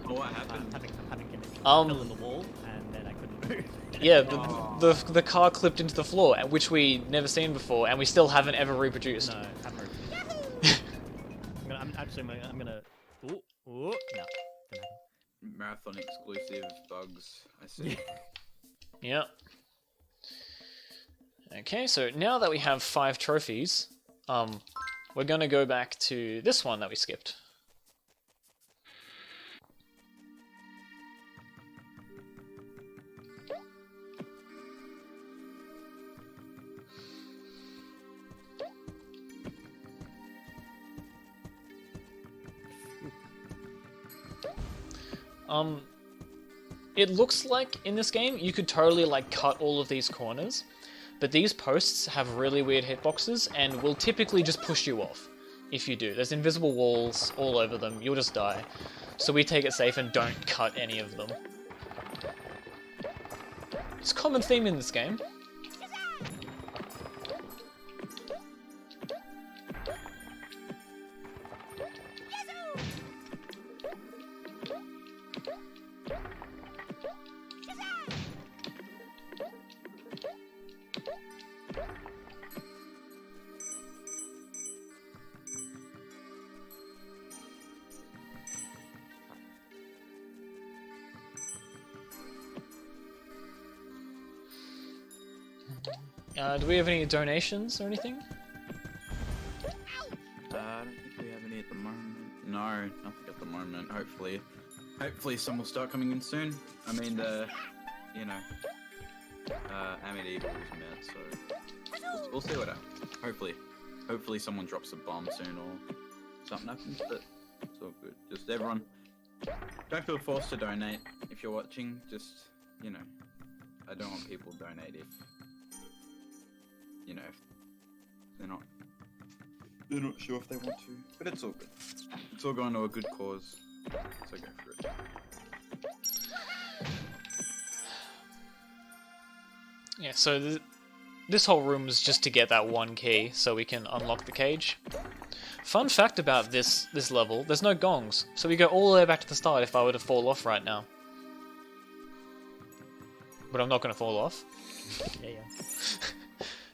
Oh, what happened? Having connection. I fell in the wall, and then I couldn't move. Yeah, the car clipped into the floor, which we never seen before, and we still haven't ever reproduced. No, haven't reproduced. I'm gonna. Oh, no. Marathon exclusive bugs, I see. Yeah. Okay, so now that we have 5 trophies, we're gonna go back to this one that we skipped. It looks like in this game you could totally like cut all of these corners, but these posts have really weird hitboxes and will typically just push you off if you do. There's invisible walls all over them, you'll just die. So we take it safe and don't cut any of them. It's a common theme in this game. Do we have any donations or anything? I don't think we have any at the moment. No, nothing at the moment. Hopefully some will start coming in soon. I mean, Amiibo is met, so we'll see what happens. Hopefully someone drops a bomb soon or something happens, but it's all good. Just everyone, don't feel forced to donate if you're watching. Just, I don't want people to donate if they're not sure if they want to, but it's all good. It's all going to a good cause, so go for it. Yeah, so this whole room is just to get that one key so we can unlock the cage. Fun fact about this level, there's no gongs, so we go all the way back to the start if I were to fall off right now. but I'm not gonna fall off. Yeah, yeah.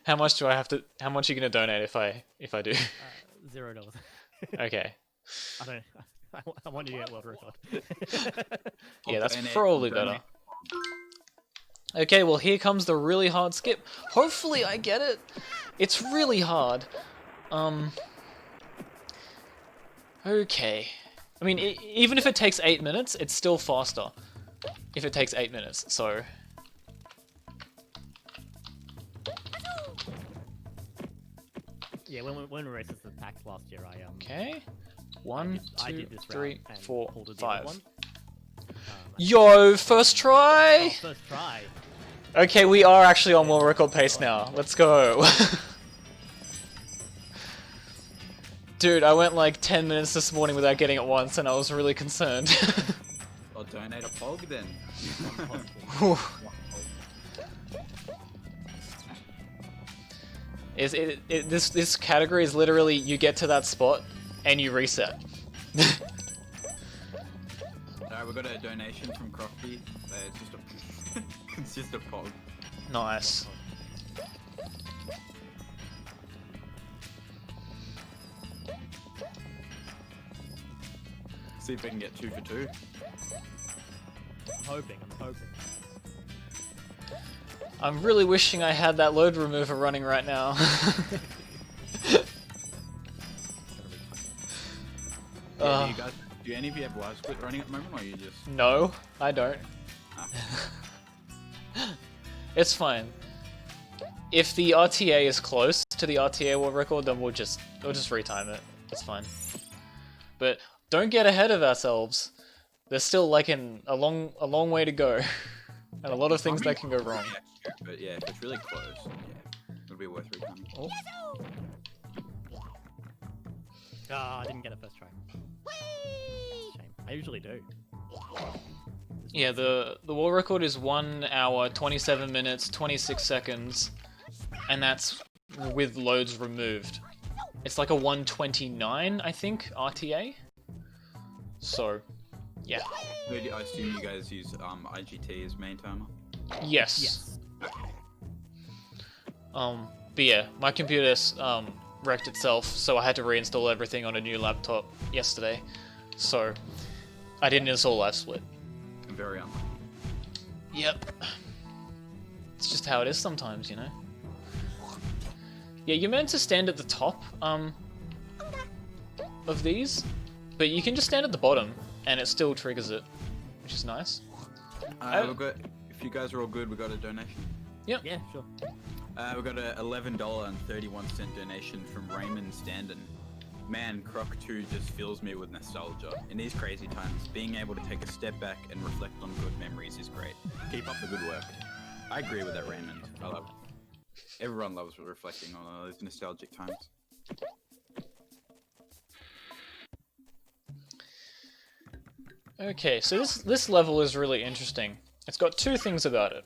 How much do I have to? How much are you gonna donate if I do? $0. Okay. I don't. I want you to get world record. Yeah, that's donate, probably I'll better. donate. Okay, well here comes the really hard skip. Hopefully I get it. It's really hard. Okay. I mean, even if it takes 8 minutes, it's still faster. If it takes 8 minutes, so... Yeah, when we raced the packs last year, Okay. 1, I 2, did this 3, route and 4, pulled the other 5. one. Yo, first try! Oh, first try. Okay, we are actually on world record pace now. Let's go. Dude, I went like 10 minutes this morning without getting it once, and I was really concerned. I'll donate a pog then. Whew. This category is literally you get to that spot and you reset. Alright, we got a donation from Croc. It's just a it's just a pog. Nice. See if we can get 2 for 2. I'm hoping. I'm really wishing I had that load remover running right now. Yeah, do any of you have live split running at the moment, or you just... No, I don't. It's fine. If the RTA is close to the RTA world record, then we'll just retime it. It's fine. But don't get ahead of ourselves. There's still like a long way to go, and a lot of things that can go wrong. Yeah, but yeah, if it's really close, yeah, it'll be worth retiming. Oh. Ah, I didn't get it first try. Shame. I usually do. Yeah, the world record is 1 hour, 27 minutes, 26 seconds, and that's with loads removed. It's like a 129, I think, RTA. So, yeah. I assume you guys use IGT as main timer? Yes. Yes. But yeah, my computer wrecked itself, so I had to reinstall everything on a new laptop yesterday. So, I didn't install LiveSplit. Very unlucky. Yep. It's just how it is sometimes, you know? Yeah, you're meant to stand at the top, of these, but you can just stand at the bottom, and it still triggers it, which is nice. We've got, if you guys are all good, we got a donation. Yep. Yeah, sure. We got a $11.31 donation from Raymond Standen. Man, Croc 2 just fills me with nostalgia. In these crazy times, being able to take a step back and reflect on good memories is great. Keep up the good work. I agree with that, Raymond. I love it. Everyone loves reflecting on those nostalgic times. Okay, so this level is really interesting. It's got two things about it.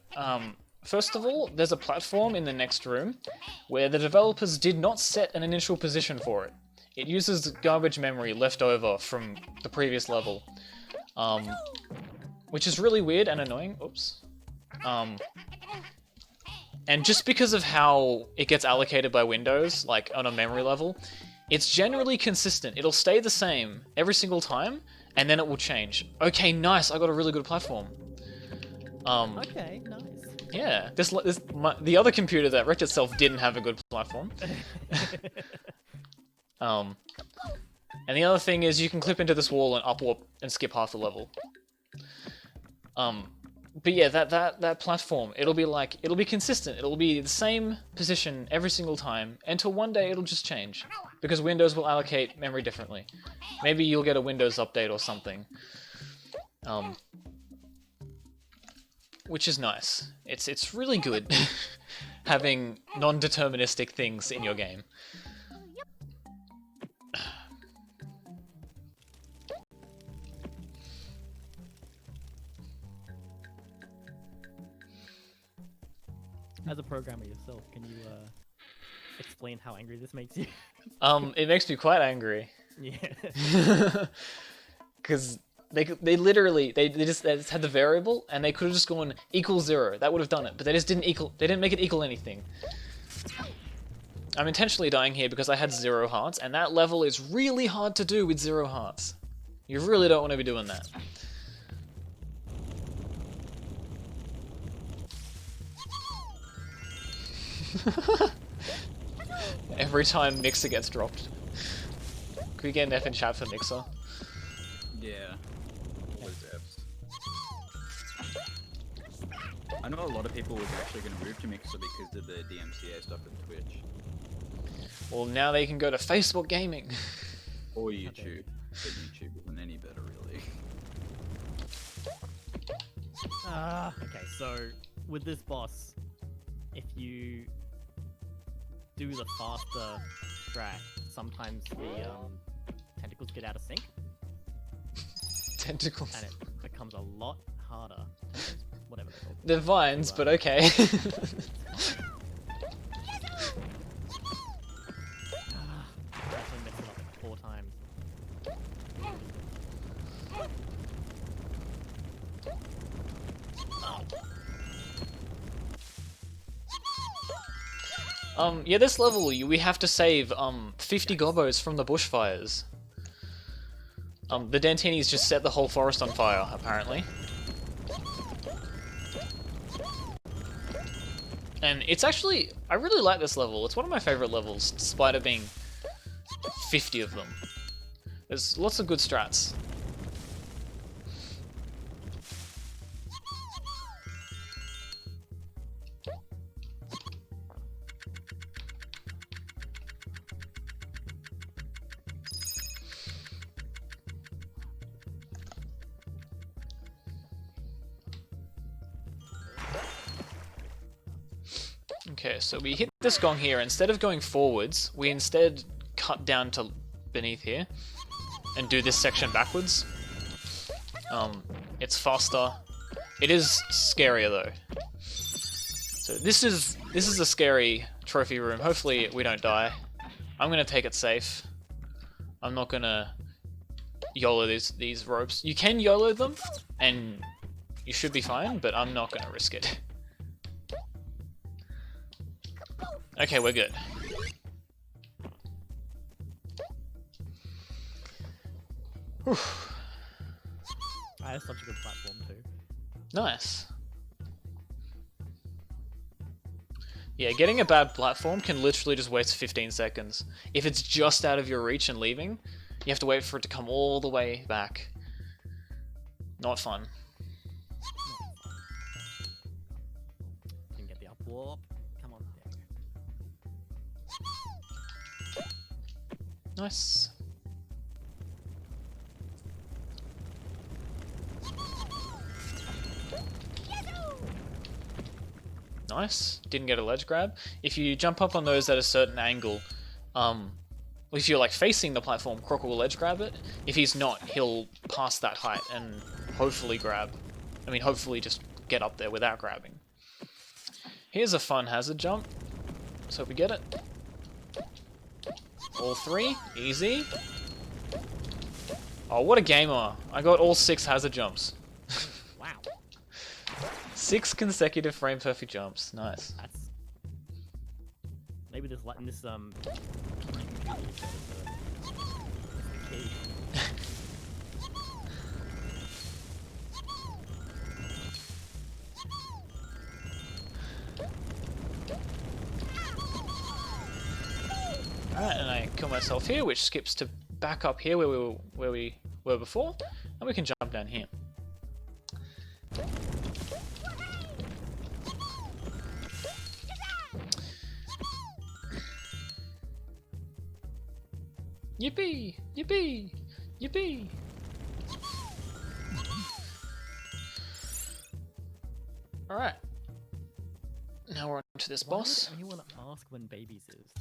First of all, there's a platform in the next room where the developers did not set an initial position for it. It uses garbage memory left over from the previous level, which is really weird and annoying. Oops. And just because of how it gets allocated by Windows, like on a memory level, it's generally consistent. It'll stay the same every single time, and then it will change. Okay, nice. I got a really good platform. Okay, nice. Yeah, the other computer that wrecked itself didn't have a good platform. And the other thing is you can clip into this wall and upwarp and skip half the level. But yeah, that platform, it'll be consistent. It'll be the same position every single time until one day it'll just change because Windows will allocate memory differently. Maybe you'll get a Windows update or something. Which is nice. It's really good having non-deterministic things in your game. As a programmer yourself, can you explain how angry this makes you? It makes me quite angry. Yeah. Because They literally they just had the variable and they could have just gone equal 0. That would have done it, but they just didn't equal. They didn't make it equal anything. I'm intentionally dying here because I had 0 hearts, and that level is really hard to do with 0 hearts. You really don't want to be doing that. Every time Mixer gets dropped. Could we get an F in chat for Mixer? Yeah. I know a lot of people were actually going to move to Mixer because of the DMCA stuff with Twitch. Well, now they can go to Facebook Gaming. Or YouTube. But YouTube isn't any better, really. Okay, so with this boss, if you do the faster strat, sometimes the tentacles get out of sync. Tentacles. And it becomes a lot harder. Whatever they're called. They're vines, but okay. Definitely messed it up like 4 times. Yeah, this level we have to save 50 gobos from the bushfires. The Dantinis just set the whole forest on fire, apparently. And it's actually, I really like this level. It's one of my favorite levels, despite it being 50 of them. There's lots of good strats. Okay, so we hit this gong here. Instead of going forwards, we instead cut down to beneath here and do this section backwards. It's faster. It is scarier though. So this is a scary trophy room. Hopefully we don't die. I'm gonna take it safe. I'm not gonna YOLO these ropes. You can YOLO them and you should be fine, but I'm not gonna risk it. Okay, we're good. Whew. That is such a good platform too. Nice. Yeah, getting a bad platform can literally just waste 15 seconds. If it's just out of your reach and leaving, you have to wait for it to come all the way back. Not fun. Can get the up warp. Come on, there. Nice. Nice. Didn't get a ledge grab. If you jump up on those at a certain angle, if you're like facing the platform, Croc will ledge grab it. If he's not, he'll pass that height and hopefully grab. I mean, hopefully just get up there without grabbing. Here's a fun hazard jump. Let's hope we get it. All 3, easy. Oh, what a gamer. I got all 6 hazard jumps. Wow. 6 consecutive frame perfect jumps. Nice. That's maybe this key. Alright, and I kill myself here, which skips to back up here where we were before, and we can jump down here. Yippee! Yippee! Yippee! Alright. Now we're on to this boss. Why would anyone ask when babies is?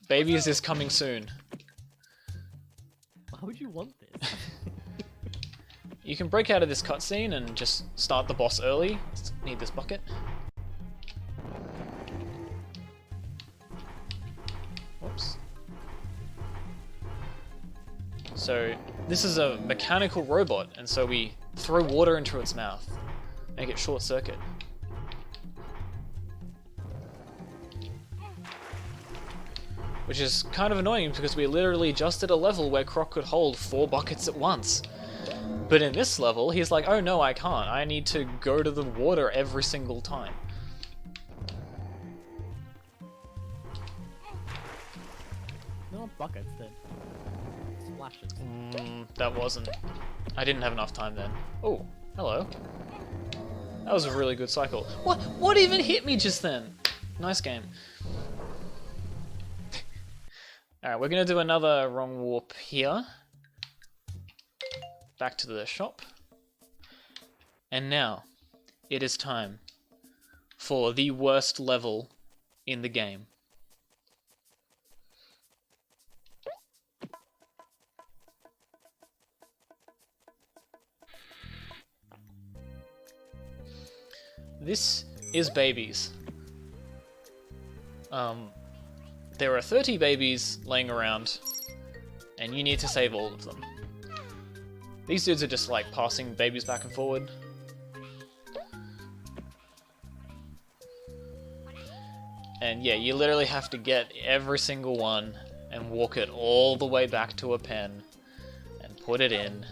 Babies is coming soon. Why would you want this? You can break out of this cutscene and just start the boss early. Let's need this bucket. Whoops. So this is a mechanical robot, and so we throw water into its mouth, make it short circuit. Which is kind of annoying because we literally just did a level where Croc could hold 4 buckets at once. But in this level, he's like, oh no, I can't. I need to go to the water every single time. No buckets, they're splashes. That wasn't... I didn't have enough time then. Oh, hello. That was a really good cycle. What even hit me just then? Nice game. Alright, we're gonna do another wrong warp here. Back to the shop. And now, it is time for the worst level in the game. This is babies. There are 30 babies laying around, and you need to save all of them. These dudes are just like passing babies back and forward. And yeah, you literally have to get every single one and walk it all the way back to a pen and put it in.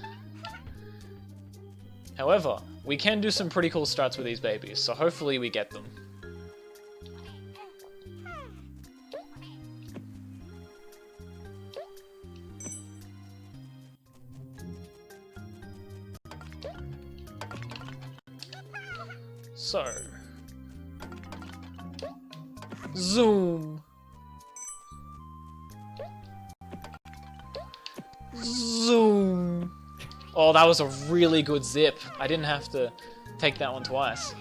However, we can do some pretty cool starts with these babies, so hopefully we get them. So, zoom, zoom. Oh, that was a really good zip. I didn't have to take that one twice.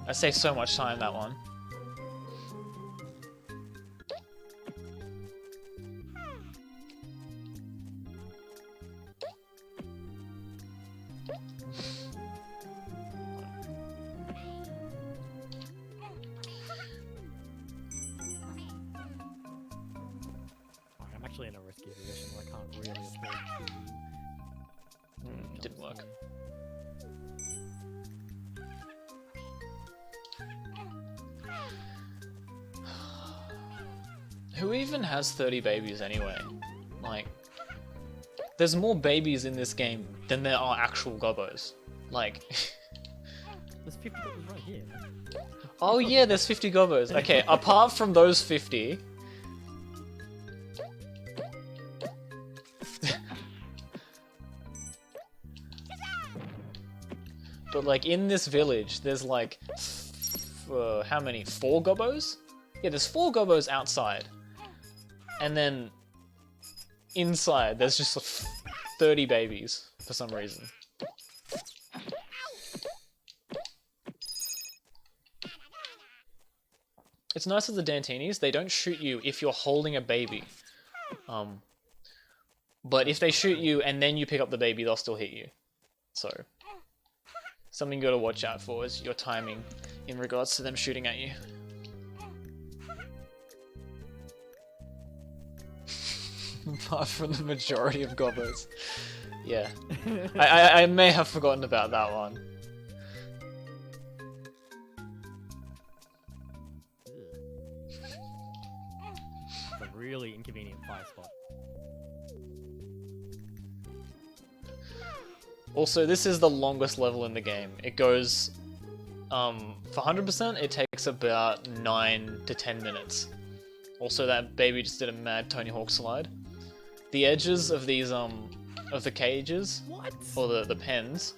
I saved so much time, that one. I'm actually in a risky position. I can't really afford to. Didn't work. Who even has 30 babies anyway? Like, there's more babies in this game than there are actual gobbos. Like, There's 50 babies right here. oh yeah, there's 50 gobbos. Okay, apart from those 50, but like in this village, there's like, how many? 4 gobbos? Yeah, there's 4 gobbos outside. And then inside, there's just 30 babies for some reason. It's nice with the Dantinis, they don't shoot you if you're holding a baby. But if they shoot you and then you pick up the baby, they'll still hit you. So, something you gotta watch out for is your timing in regards to them shooting at you. Apart from the majority of gobbos. Yeah. I may have forgotten about that one. It's a really inconvenient fire spot. Also, this is the longest level in the game. It goes, for 100%, it takes about 9 to 10 minutes. Also, that baby just did a mad Tony Hawk slide. The edges of these, of the cages, What? or the pens,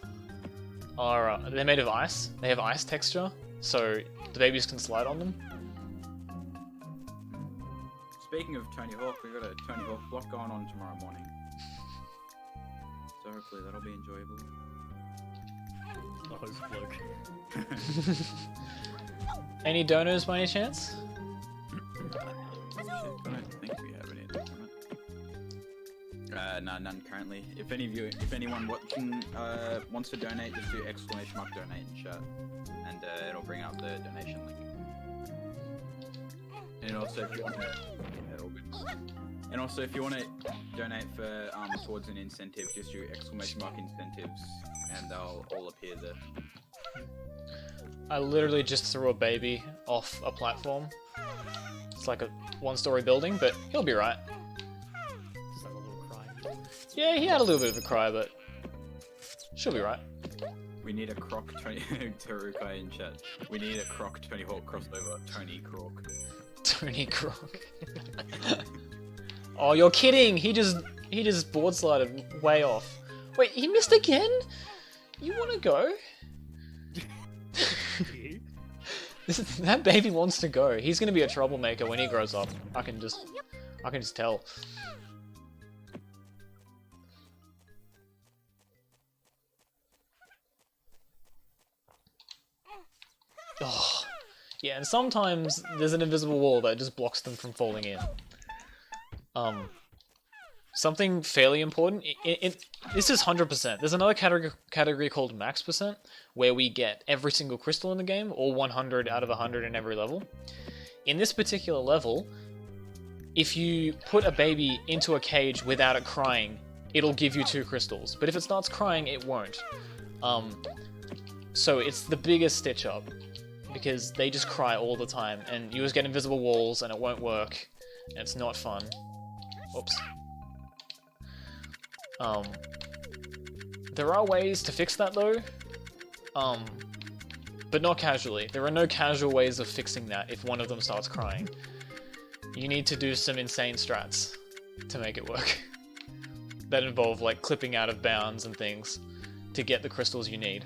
are, they're made of ice. They have ice texture, so the babies can slide on them. Speaking of Tony Hawk, we've got a Tony Hawk block going on tomorrow morning. So hopefully that'll be enjoyable. The host bloke. Any donors by any chance? I don't think we have any at the moment. No, none currently. If anyone watching wants to donate, just do !donate in chat, and it'll bring up the donation link. And also, if you want to, yeah, all good. And also, if you want to donate for towards an incentive, just do ! incentives, and they'll all appear there. I literally just threw a baby off a platform. It's like a one-story building, but he'll be right. Just like a little cry. Yeah, he had a little bit of a cry, but she'll be right. We need a Croc Tony Terukai in chat. We need a Croc Tony Hawk crossover. Tony Croc. Tony Croc. Oh, you're kidding! He just board slided way off. Wait, he missed again? You want to go? That baby wants to go. He's gonna be a troublemaker when he grows up. I can just tell. Oh, yeah, and sometimes there's an invisible wall that just blocks them from falling in. Something fairly important. This is 100%. There's another category called max percent, where we get every single crystal in the game, or 100 out of 100 in every level. In this particular level, if you put a baby into a cage without it crying, it'll give you 2 crystals. But if it starts crying, it won't. So it's the biggest stitch up, because they just cry all the time, and you just get invisible walls, and it won't work, and it's not fun. Oops. There are ways to fix that though, but not casually. There are no casual ways of fixing that if one of them starts crying. You need to do some insane strats to make it work. That involve like clipping out of bounds and things to get the crystals you need.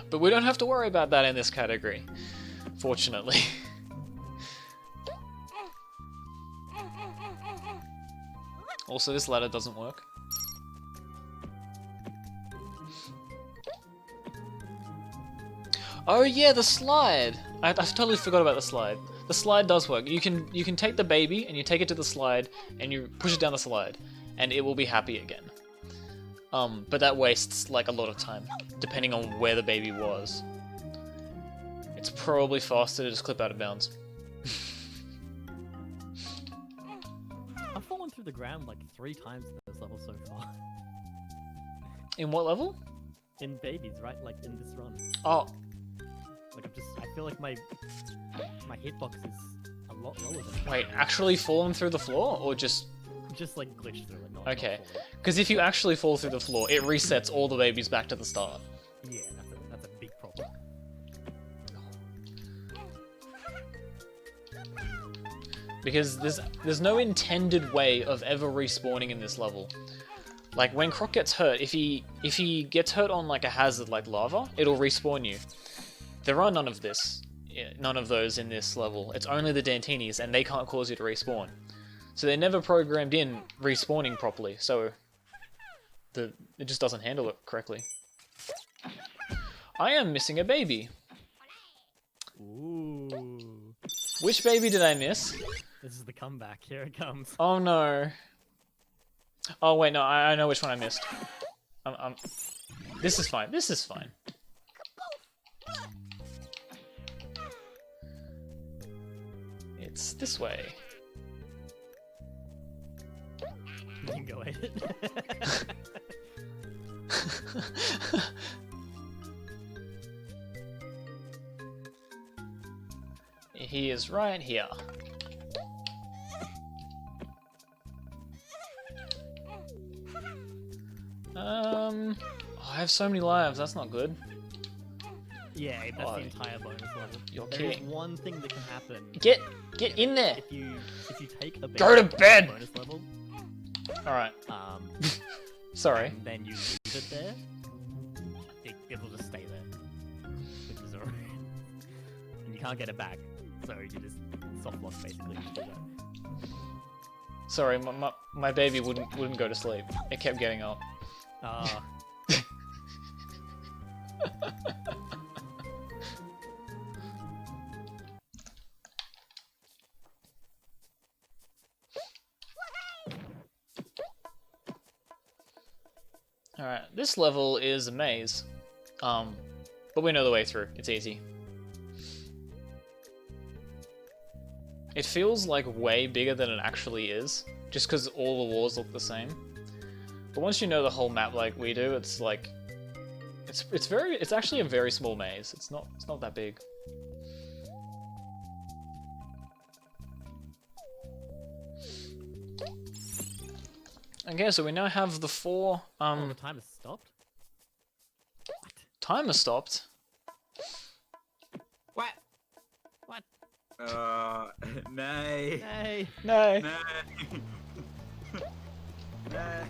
But we don't have to worry about that in this category, fortunately. Also, this ladder doesn't work. Oh yeah, the slide! I totally forgot about the slide. The slide does work. You can take the baby and you take it to the slide and you push it down the slide and it will be happy again. But that wastes like a lot of time, depending on where the baby was. It's probably faster to just clip out of bounds. I've fallen through the ground like 3 times in this level so far. In what level? In babies, right? Like in this run. Oh. Like I feel like my hitbox is a lot lower than. Wait, actually fallen through the floor, or just like glitched through it? Not okay. Not Because if you actually fall through the floor, it resets all the babies back to the start. yeah, that's a big problem. Because there's no intended way of ever respawning in this level. Like when Croc gets hurt, if he gets hurt on like a hazard like lava, it'll respawn you. There are none of those in this level. It's only the Dantinis, and they can't cause you to respawn. So they're never programmed in respawning properly. So it just doesn't handle it correctly. I am missing a baby. Ooh. Which baby did I miss? This is the comeback. Here it comes. Oh no. Oh wait, no, I know which one I missed. This is fine. This is fine. It's this way. You can go ahead. He is right here. I have so many lives, that's not good. Yeah, that's Oh, the entire bonus level. You're There is kidding. one thing that can happen. Get in there! If you take a Go to bed! bonus level, Alright, um, sorry. and then you leave it there, it will just stay there, which is alright. And you can't get it back, so you just soft lock basically. To do that. Sorry, my baby wouldn't go to sleep. It kept getting up. Ah. Alright, this level is a maze. But we know the way through. It's easy. it feels like way bigger than it actually is, just because all the walls look the same. But once you know the whole map like we do, it's like it's actually a very small maze. It's not that big. Okay, so we now have the 4 Oh, the time has stopped? What? timer stopped. What? What? Nay. Hey! No. Nay. Nay.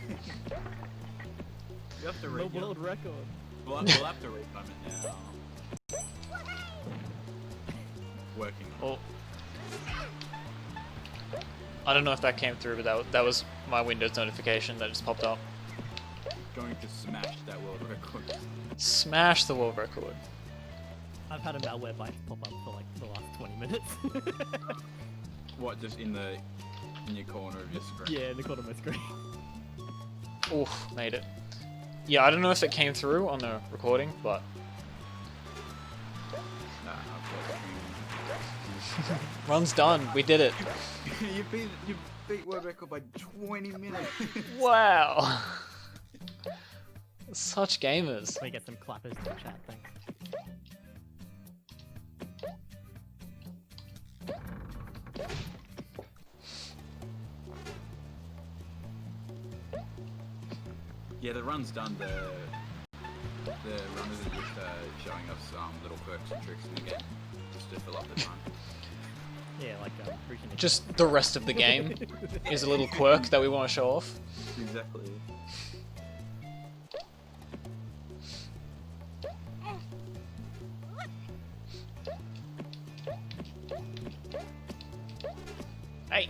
You have to No world record. We'll have to retime it now. Working on it. Oh. I don't know if that came through, but that was my Windows notification that just popped up. Going to smash that world record. Smash the world record. I've had a malware bite pop up for like the last 20 minutes. What, just in your corner of your screen? Yeah, in the corner of my screen. Oof, made it. Yeah, I don't know if it came through on the recording, but Nah, I've got run's done. We did it. you beat world record by 20 minutes. Wow. Such gamers. Let me get some clappers in the chat, thanks. Yeah, the run's done. The runners are just showing us little quirks and tricks in the game, just to fill up the time. Yeah, like reaching the Just the rest of the game is a little quirk that we want to show off. Exactly. Hey,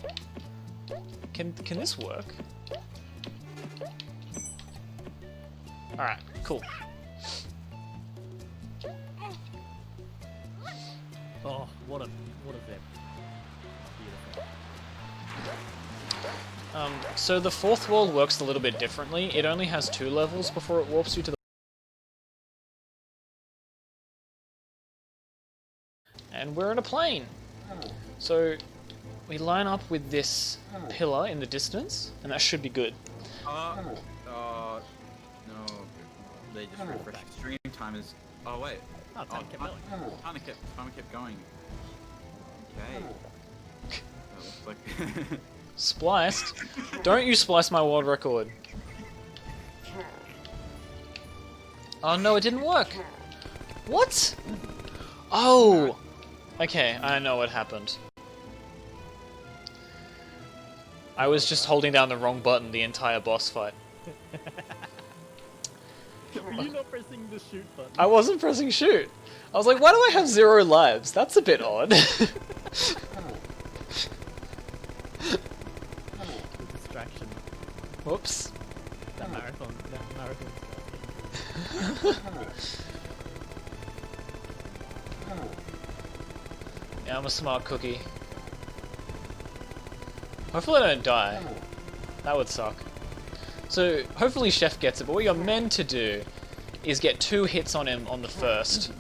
can this work? All right, cool. Oh, what a zip. Beautiful. So the 4th world works a little bit differently. It only has 2 levels before it warps you to the... And we're in a plane! So we line up with this pillar in the distance, and that should be good. No. They just refreshed. Stream time is. Oh wait. Oh, time kept going. Timer kept going. Okay. That looks like. Spliced? Don't you splice my world record. Oh no, it didn't work! What? Oh! Okay, I know what happened. I was just holding down the wrong button the entire boss fight. Were you not pressing the shoot button? I wasn't pressing shoot. I was like, why do I have 0 lives? That's a bit odd. The distraction. Whoops. That marathon. Yeah, I'm a smart cookie. Hopefully I don't die. That would suck. So, hopefully Chef gets it, but what you're meant to do is get 2 hits on him on the first.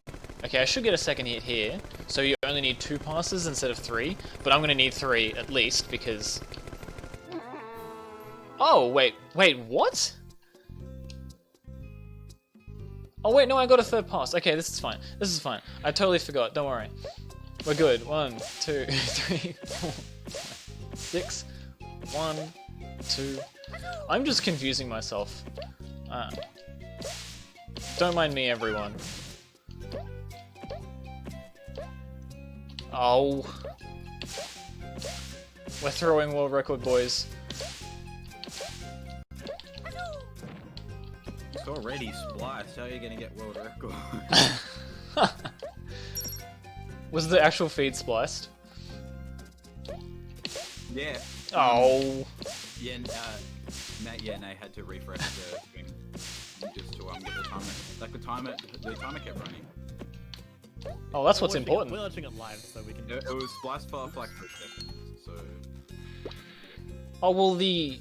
Okay, I should get a second hit here, so you only need 2 passes instead of 3, but I'm gonna need 3 at least, because... Oh, wait, what? Oh wait, no, I got a 3rd pass. Okay, this is fine. I totally forgot, don't worry. We're good. 1, 2, 3, 4, 5, 6. 1, 2... I'm just confusing myself. Don't mind me, everyone. Oh. We're throwing world record, boys. It's already spliced. How are you gonna get world record? Was the actual feed spliced? Yeah. Oh. Yeah. Nate had to refresh the stream just to get the timer. Like the timer kept running. Oh, that's what's important. We're watching it live, so we can. It was spliced for like 3 seconds. So. Oh well, the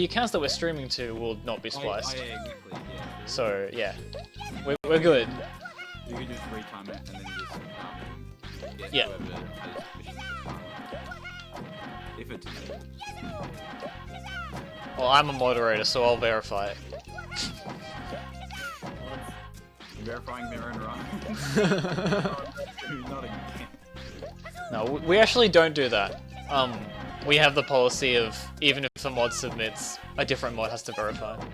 accounts that we're streaming to will not be spliced. Oh, yeah, exactly. Yeah. So yeah, we're good. You can just retime it and then just Yeah. whoever has permission to file it. If it's me. Well, I'm a moderator, so I'll verify it. Verifying their own run. Not again. No, we actually don't do that. We have the policy of even if a mod submits, a different mod has to verify. I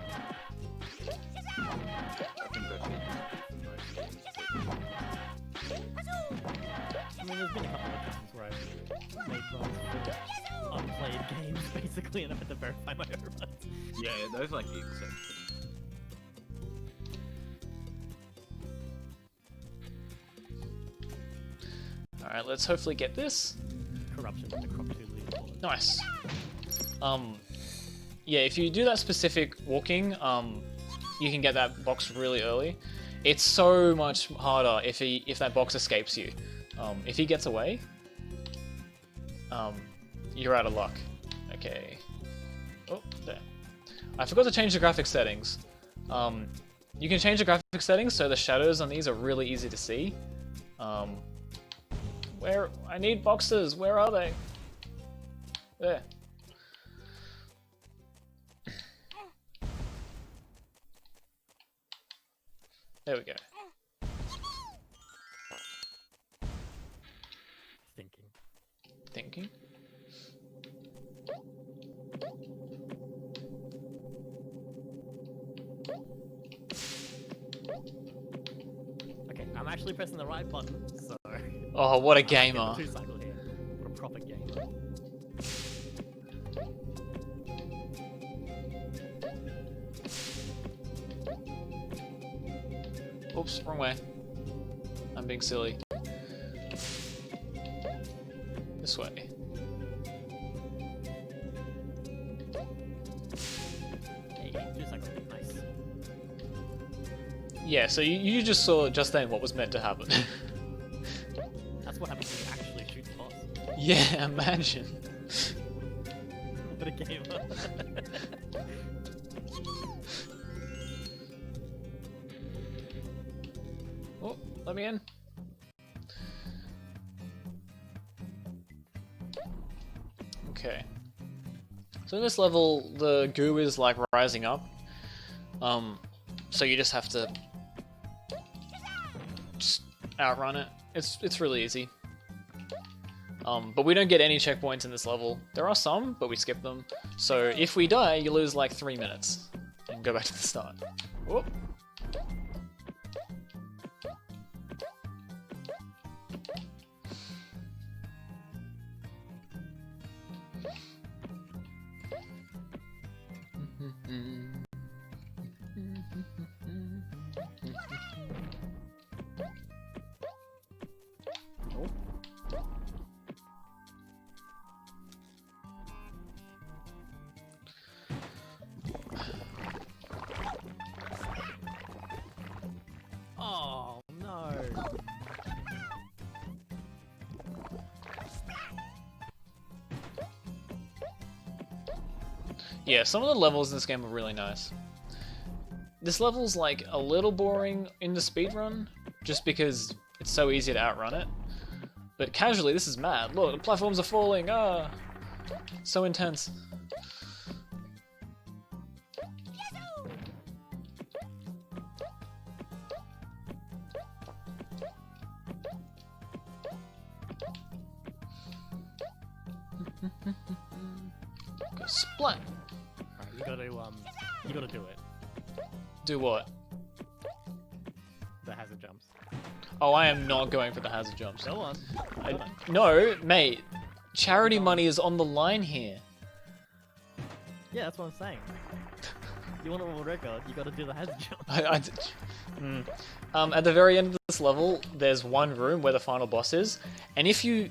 mean, there's been a couple of times where I've made runs for unplayed games, basically, and I've had to verify my own runs. Yeah, those like the exception. Alright, let's hopefully get this. Corruption with the Croc 2 leaderboard. Nice. Yeah, if you do that specific walking, you can get that box really early. It's so much harder if that box escapes you. If he gets away, you're out of luck. Okay. Oh, there. I forgot to change the graphic settings. You can change the graphic settings so the shadows on these are really easy to see. Where? I need boxes. Where are they? There. There we go. Thinking. Okay, I'm actually pressing the right button, so... Oh, what a I get gamer. the 2 cycle here. What a proper gamer. Oops, wrong way. I'm being silly. This way. Hey, 2 cycle, nice. Yeah, so you just saw just then what was meant to happen. That's what happens when you actually shoot the boss. Yeah, imagine. What a gamer. Oh, let me in. Okay. So in this level, the goo is like rising up. So you just have to just outrun it. It's really easy. But we don't get any checkpoints in this level. There are some, but we skip them. So if we die, you lose like 3 minutes and go back to the start. Whoop. Oh, no. Yeah, some of the levels in this game are really nice. This level's like a little boring in the speedrun, just because it's so easy to outrun it. But casually, this is mad. Look, the platforms are falling, ah! So intense. Go splat! Alright, you gotta do it. Do what? The hazard jumps. Oh, I am not going for the hazard jumps. Go on. No, mate. Charity money is on the line here. Yeah, that's what I'm saying. You want a world record, you gotta do the hazard jump. At the very end of this level, there's one room where the final boss is, and if you're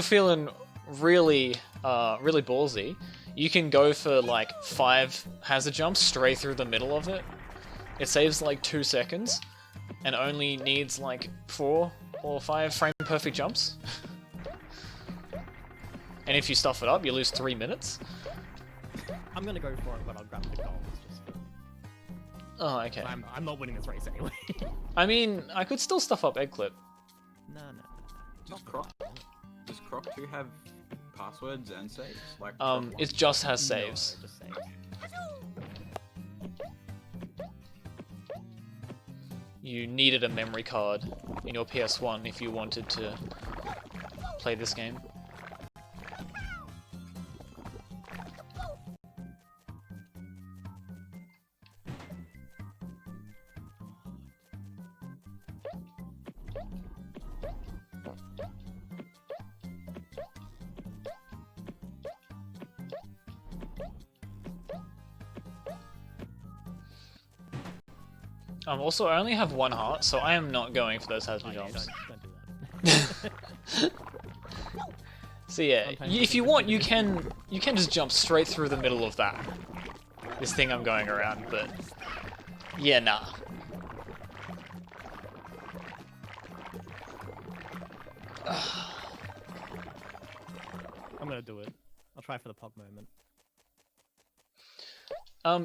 feeling really ballsy, you can go for like 5 hazard jumps straight through the middle of it. It saves like 2 seconds, and only needs like 4 or 5 frame perfect jumps. And if you stuff it up, you lose 3 minutes. I'm gonna go for it, but I'll grab the gold. Just for... Oh, okay. I'm not winning this race anyway. I mean, I could still stuff up Egg Clip. No. Does Croc 2 have passwords and saves? Like It just has saves. No, just saves. You needed a memory card in your PS1 if you wanted to play this game. Also, I only have one heart, so I am not going for those hazard jumps. Don't do that. So yeah, if you want, you can just jump straight through the middle of that. This thing I'm going around, but yeah, nah. I'm gonna do it. I'll try for the pog moment.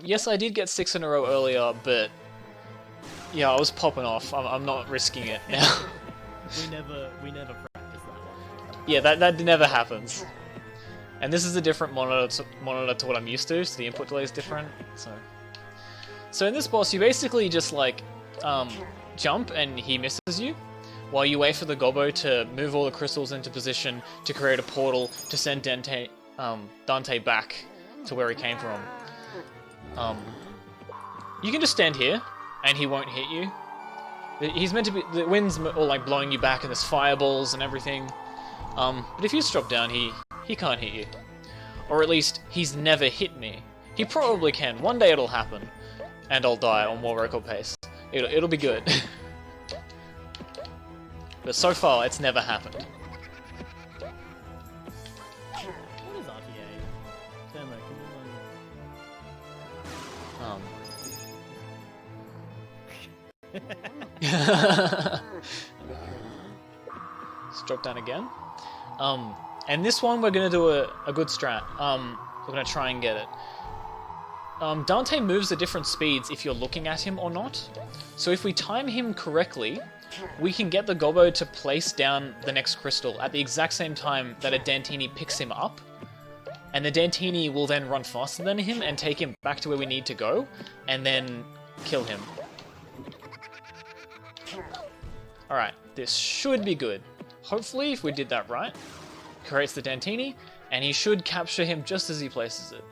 Yes, I did get 6 in a row earlier, but yeah, I was popping off. I'm not risking it now. We never practice that one. Yeah, that never happens. And this is a different monitor to what I'm used to, so the input delay is different. So in this boss, you basically just like jump and he misses you, while you wait for the gobbo to move all the crystals into position to create a portal to send Dante back to where he came from. You can just stand here and he won't hit you. He's meant to be, the wind's all like blowing you back and there's fireballs and everything. But if you just drop down, he can't hit you. Or at least, he's never hit me. He probably can. One day it'll happen. And I'll die on more record pace. It'll be good. But so far, it's never happened. What is RTA? Thermo, can Let's drop down again. And this one we're gonna do a good strat. We're gonna try and get it. Dante moves at different speeds if you're looking at him or not. So if we time him correctly, we can get the gobbo to place down the next crystal at the exact same time that a Dantini picks him up. And the Dantini will then run faster than him and take him back to where we need to go, and then kill him. Alright, this should be good. Hopefully, if we did that right, creates the Dantini, and he should capture him just as he places it.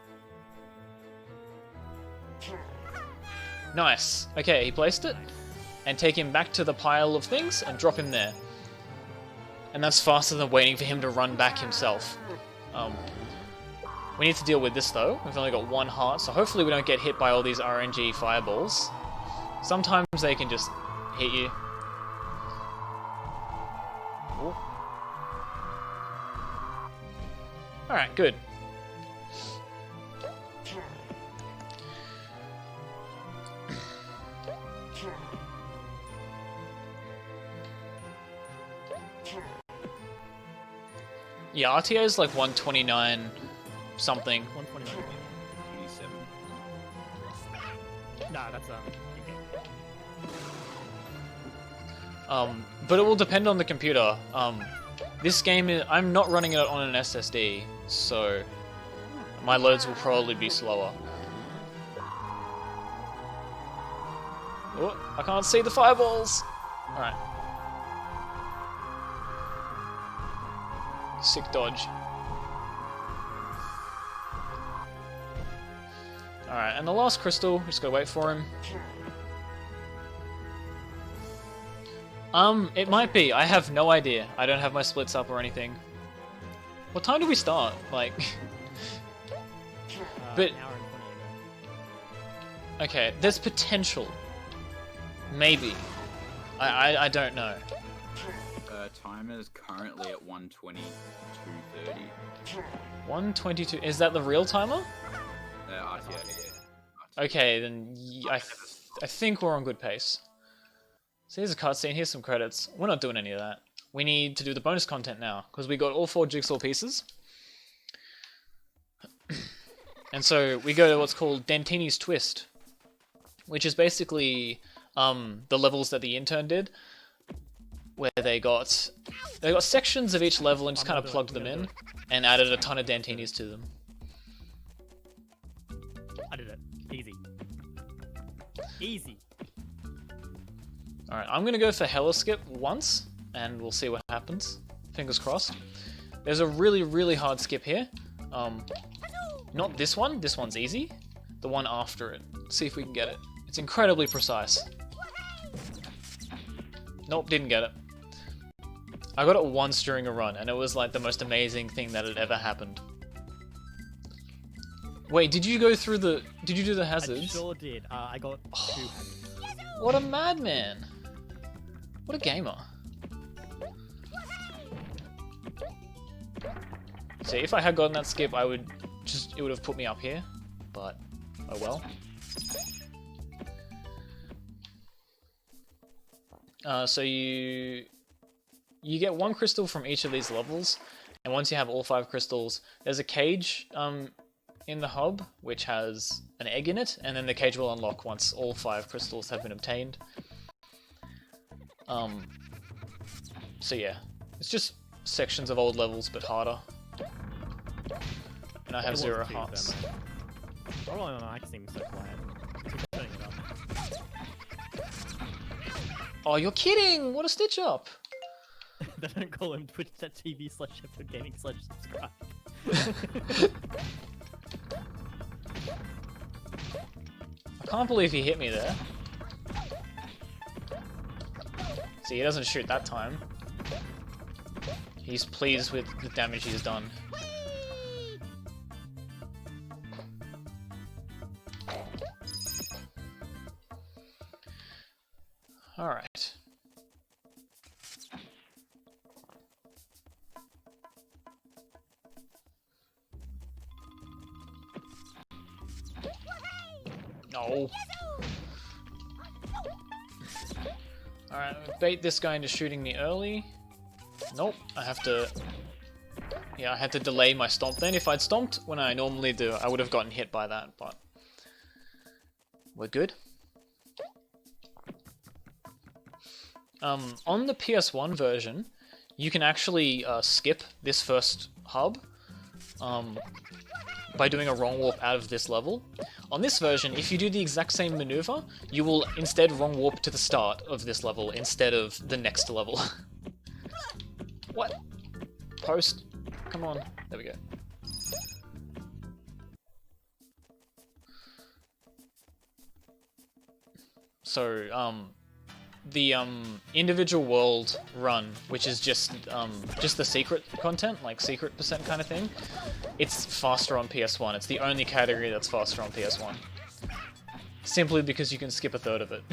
Nice. Okay, he placed it, and take him back to the pile of things and drop him there. And that's faster than waiting for him to run back himself. We need to deal with this though. We've only got one heart, so hopefully we don't get hit by all these RNG fireballs. Sometimes they can just hit you. Alright, good. Yeah, RTA is like 129 something. 129. 27. Nah, that's But it will depend on the computer. This game is, I'm not running it on an SSD, so my loads will probably be slower. Oh, I can't see the fireballs! Alright. Sick dodge. Alright, and the last crystal, just gotta wait for him. It might be. I have no idea. I don't have my splits up or anything. What time do we start? Like... But... An hour and 20 ago. Okay, there's potential. Maybe. I don't know. Timer is currently at 1:22:30. 122. Is that the real timer? RTA. Okay, then I think we're on good pace. So here's a cutscene, here's some credits. We're not doing any of that. We need to do the bonus content now, because we got all 4 jigsaw pieces. And so we go to what's called Dantini's Twist, which is basically the levels that the intern did. where they got sections of each level and just kind of plugged them in and added a ton of Dantinis to them. I did it. Easy. Easy. Alright, I'm gonna go for Heliskip once, and we'll see what happens. Fingers crossed. There's a really, really hard skip here. Not this one. This one's easy. The one after it. See if we can get it. It's incredibly precise. Nope, didn't get it. I got it once during a run, and it was like the most amazing thing that had ever happened. Wait, did you go through the... Did you do the hazards? I sure did. I got 2 hazards. What a madman! What a gamer. See, if I had gotten that skip, I would just... It would have put me up here, but... Oh well. So you get 1 crystal from each of these levels, and once you have all 5 crystals, there's a cage in the hub which has an egg in it, and then the cage will unlock once all 5 crystals have been obtained. So yeah, it's just sections of old levels but harder. And I have 0 hearts. Oh no, I seem so quiet. Keep turning it up. Oh, you're kidding! What a stitch up! They don't call him twitch.tv/CheftoadGaming/subscribe. I can't believe he hit me there. See, he doesn't shoot that time. He's pleased with the damage he's done. Alright. No. Alright, bait this guy into shooting me early. Nope, I have to... Yeah, I had to delay my stomp then. If I'd stomped when I normally do, I would have gotten hit by that, but... We're good. On the PS1 version, you can actually skip this first hub by doing a wrong warp out of this level. On this version, if you do the exact same maneuver, you will instead wrong warp to the start of this level instead of the next level. What? Post? Come on. There we go. So, the individual world run, which is just the secret content, like secret percent kind of thing, it's faster on PS1. It's the only category that's faster on PS1. Simply because you can skip a third of it.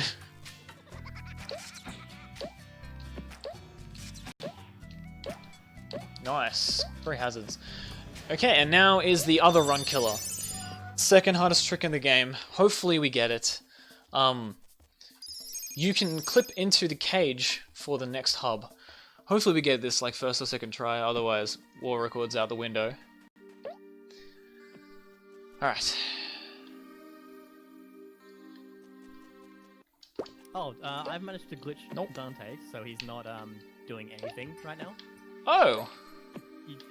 Nice. 3 hazards. Okay, and now is the other run killer. Second hardest trick in the game. Hopefully we get it. You can clip into the cage for the next hub. Hopefully we get this like first or second try, otherwise war record's out the window. Alright. Oh, I've managed to glitch Dante, so he's not doing anything right now. Oh!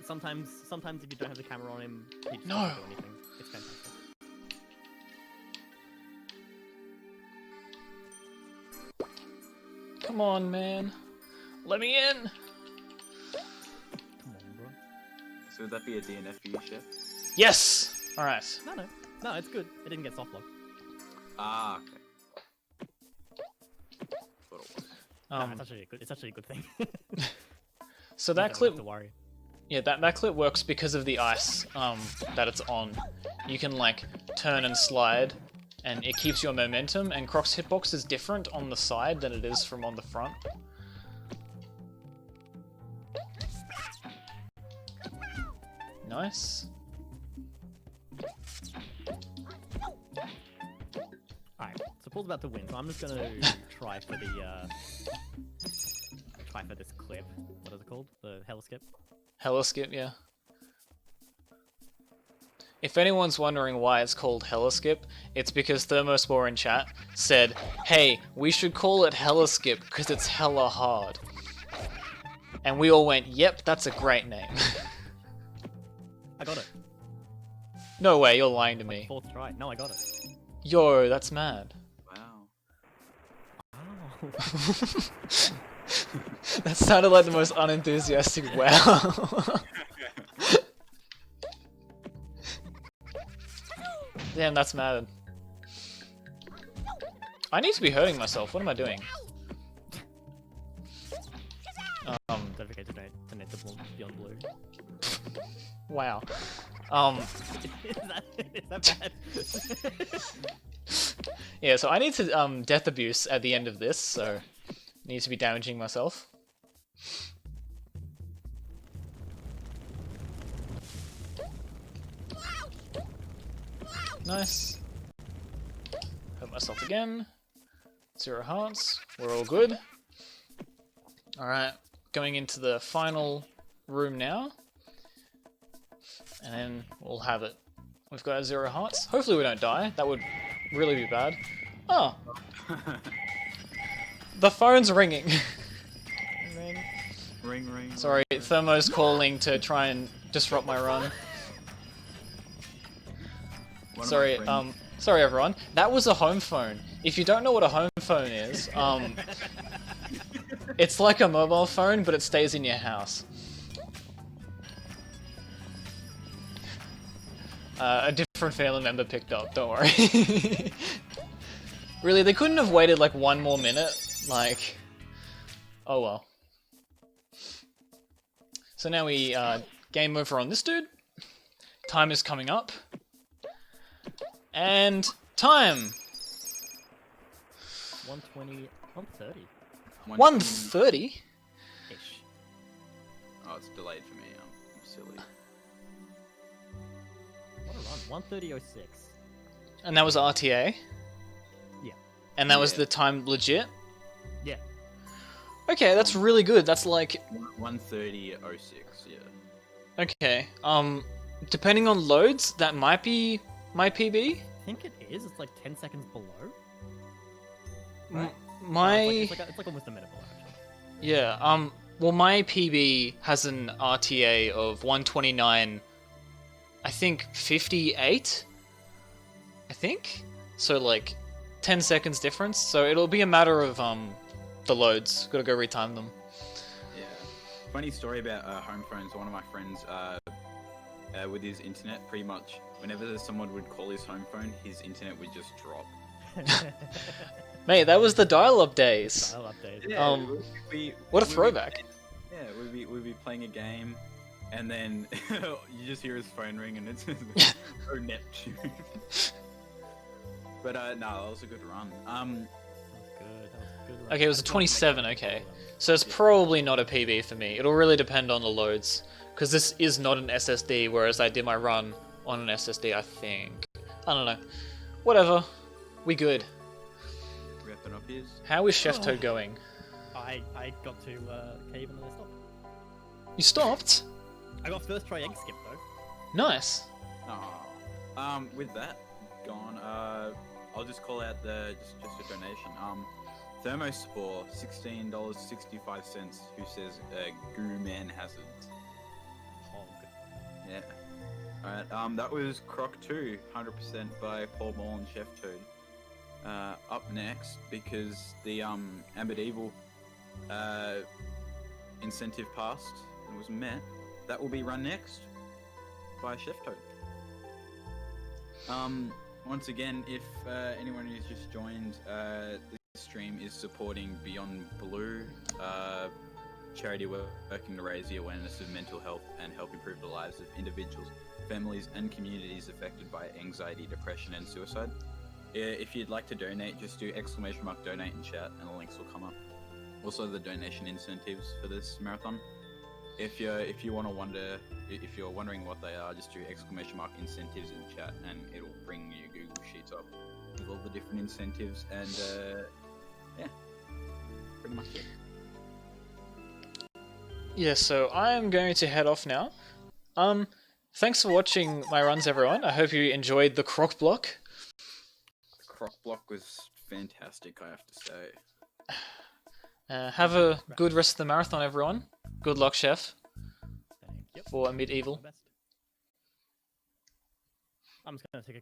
Sometimes if you don't have the camera on him, he just No. doesn't do anything. It's fantastic. Come on, man. Let me in! Come on, bro. So would that be a DNF for you, Chef? Yes! Alright. No, it's good. It didn't get soft locked. Ah, okay. Thought it was. It's actually a good thing. So You that don't clip... have to worry. Yeah, that clip works because of the ice that it's on. You can like turn and slide, and it keeps your momentum, and Croc's hitbox is different on the side than it is from on the front. Nice. Alright, so Paul's about to win, so I'm just gonna try for the this clip. What is it called? The hell skip? Heliskip, yeah. If anyone's wondering why it's called Heliskip, it's because Thermospore in chat said, hey, we should call it Heliskip because it's hella hard. And we all went, yep, that's a great name. I got it. No way, you're lying to me. Fourth try. No, I got it. Yo, that's mad. Wow. Wow. That sounded like the most unenthusiastic wow. Damn, that's mad. I need to be hurting myself. What am I doing? Don't forget to donate the Beyond Blue. Wow. Is that bad? Yeah, so I need to death abuse at the end of this, so I need to be damaging myself. Nice. Hurt myself again. 0 hearts. We're all good. Alright, going into the final room now. And then we'll have it. We've got 0 hearts. Hopefully we don't die. That would really be bad. Oh! The phone's ringing. Ring, ring. Sorry, Thermo's calling to try and disrupt my run. Sorry, sorry everyone. That was a home phone. If you don't know what a home phone is, it's like a mobile phone, but it stays in your house. A different family member picked up, don't worry. Really, they couldn't have waited like 1 more minute? Like, oh well. So now we game over on this dude. Time is coming up. And time! 120, 130. 130? Ish. Oh, it's delayed for me. I'm silly. What a run. 130.06. And that was RTA? Yeah. And that was Yeah. the time legit? Yeah. Okay, that's really good. That's like... 1:30:06. Yeah. Okay, depending on loads, that might be my PB? I think it is. It's like 10 seconds below. M- No, my... it's like almost a minute below, actually. Yeah, well my PB has an RTA of 129, I think 58? I think? So like, 10 seconds difference, so it'll be a matter of, the loads. Gotta go retime them. Yeah. Funny story about home phones. One of my friends, with his internet, pretty much whenever someone would call his home phone, his internet would just drop. Mate, that was the dial-up days. I'll update. Yeah, What a we'd be throwback. Yeah, we'd be playing a game, and then you just hear his phone ring, and it's oh Neptune. But no, that was a good run. That was good. Okay, it was a 27, okay. So it's probably not a PB for me. It'll really depend on the loads. Because this is not an SSD, whereas I did my run on an SSD, I think. I don't know. Whatever. We good. Wrapping up his. How is Cheftoad going? I got to cave and then I stopped. You stopped? I got first try egg skip though. Nice. Oh. With that gone, I'll just call out the just a donation. Thermospore, $16.65. Who says Goo Man Hazard? Hog. Yeah. Alright, that was Croc 2, 100% by Paulmall and Cheftoad. Up next, because the Ambit Evil incentive passed and was met, that will be run next by Cheftoad. Once again, if anyone who's just joined, this stream is supporting Beyond Blue, charity working to raise the awareness of mental health and help improve the lives of individuals, families, and communities affected by anxiety, depression, and suicide. If you'd like to donate, just do !donate in chat, and the links will come up. Also, the donation incentives for this marathon. If you're wondering what they are, just do !incentives in chat, and it'll bring you Google Sheets up with all the different incentives. And yeah, pretty much it. Yeah, so I am going to head off now. Thanks for watching my runs, everyone. I hope you enjoyed the Croc block. The Croc block was fantastic, I have to say. Have a good rest of the marathon, everyone. Good luck, Chef, Thank you. for Medieval. Best. I'm just gonna take a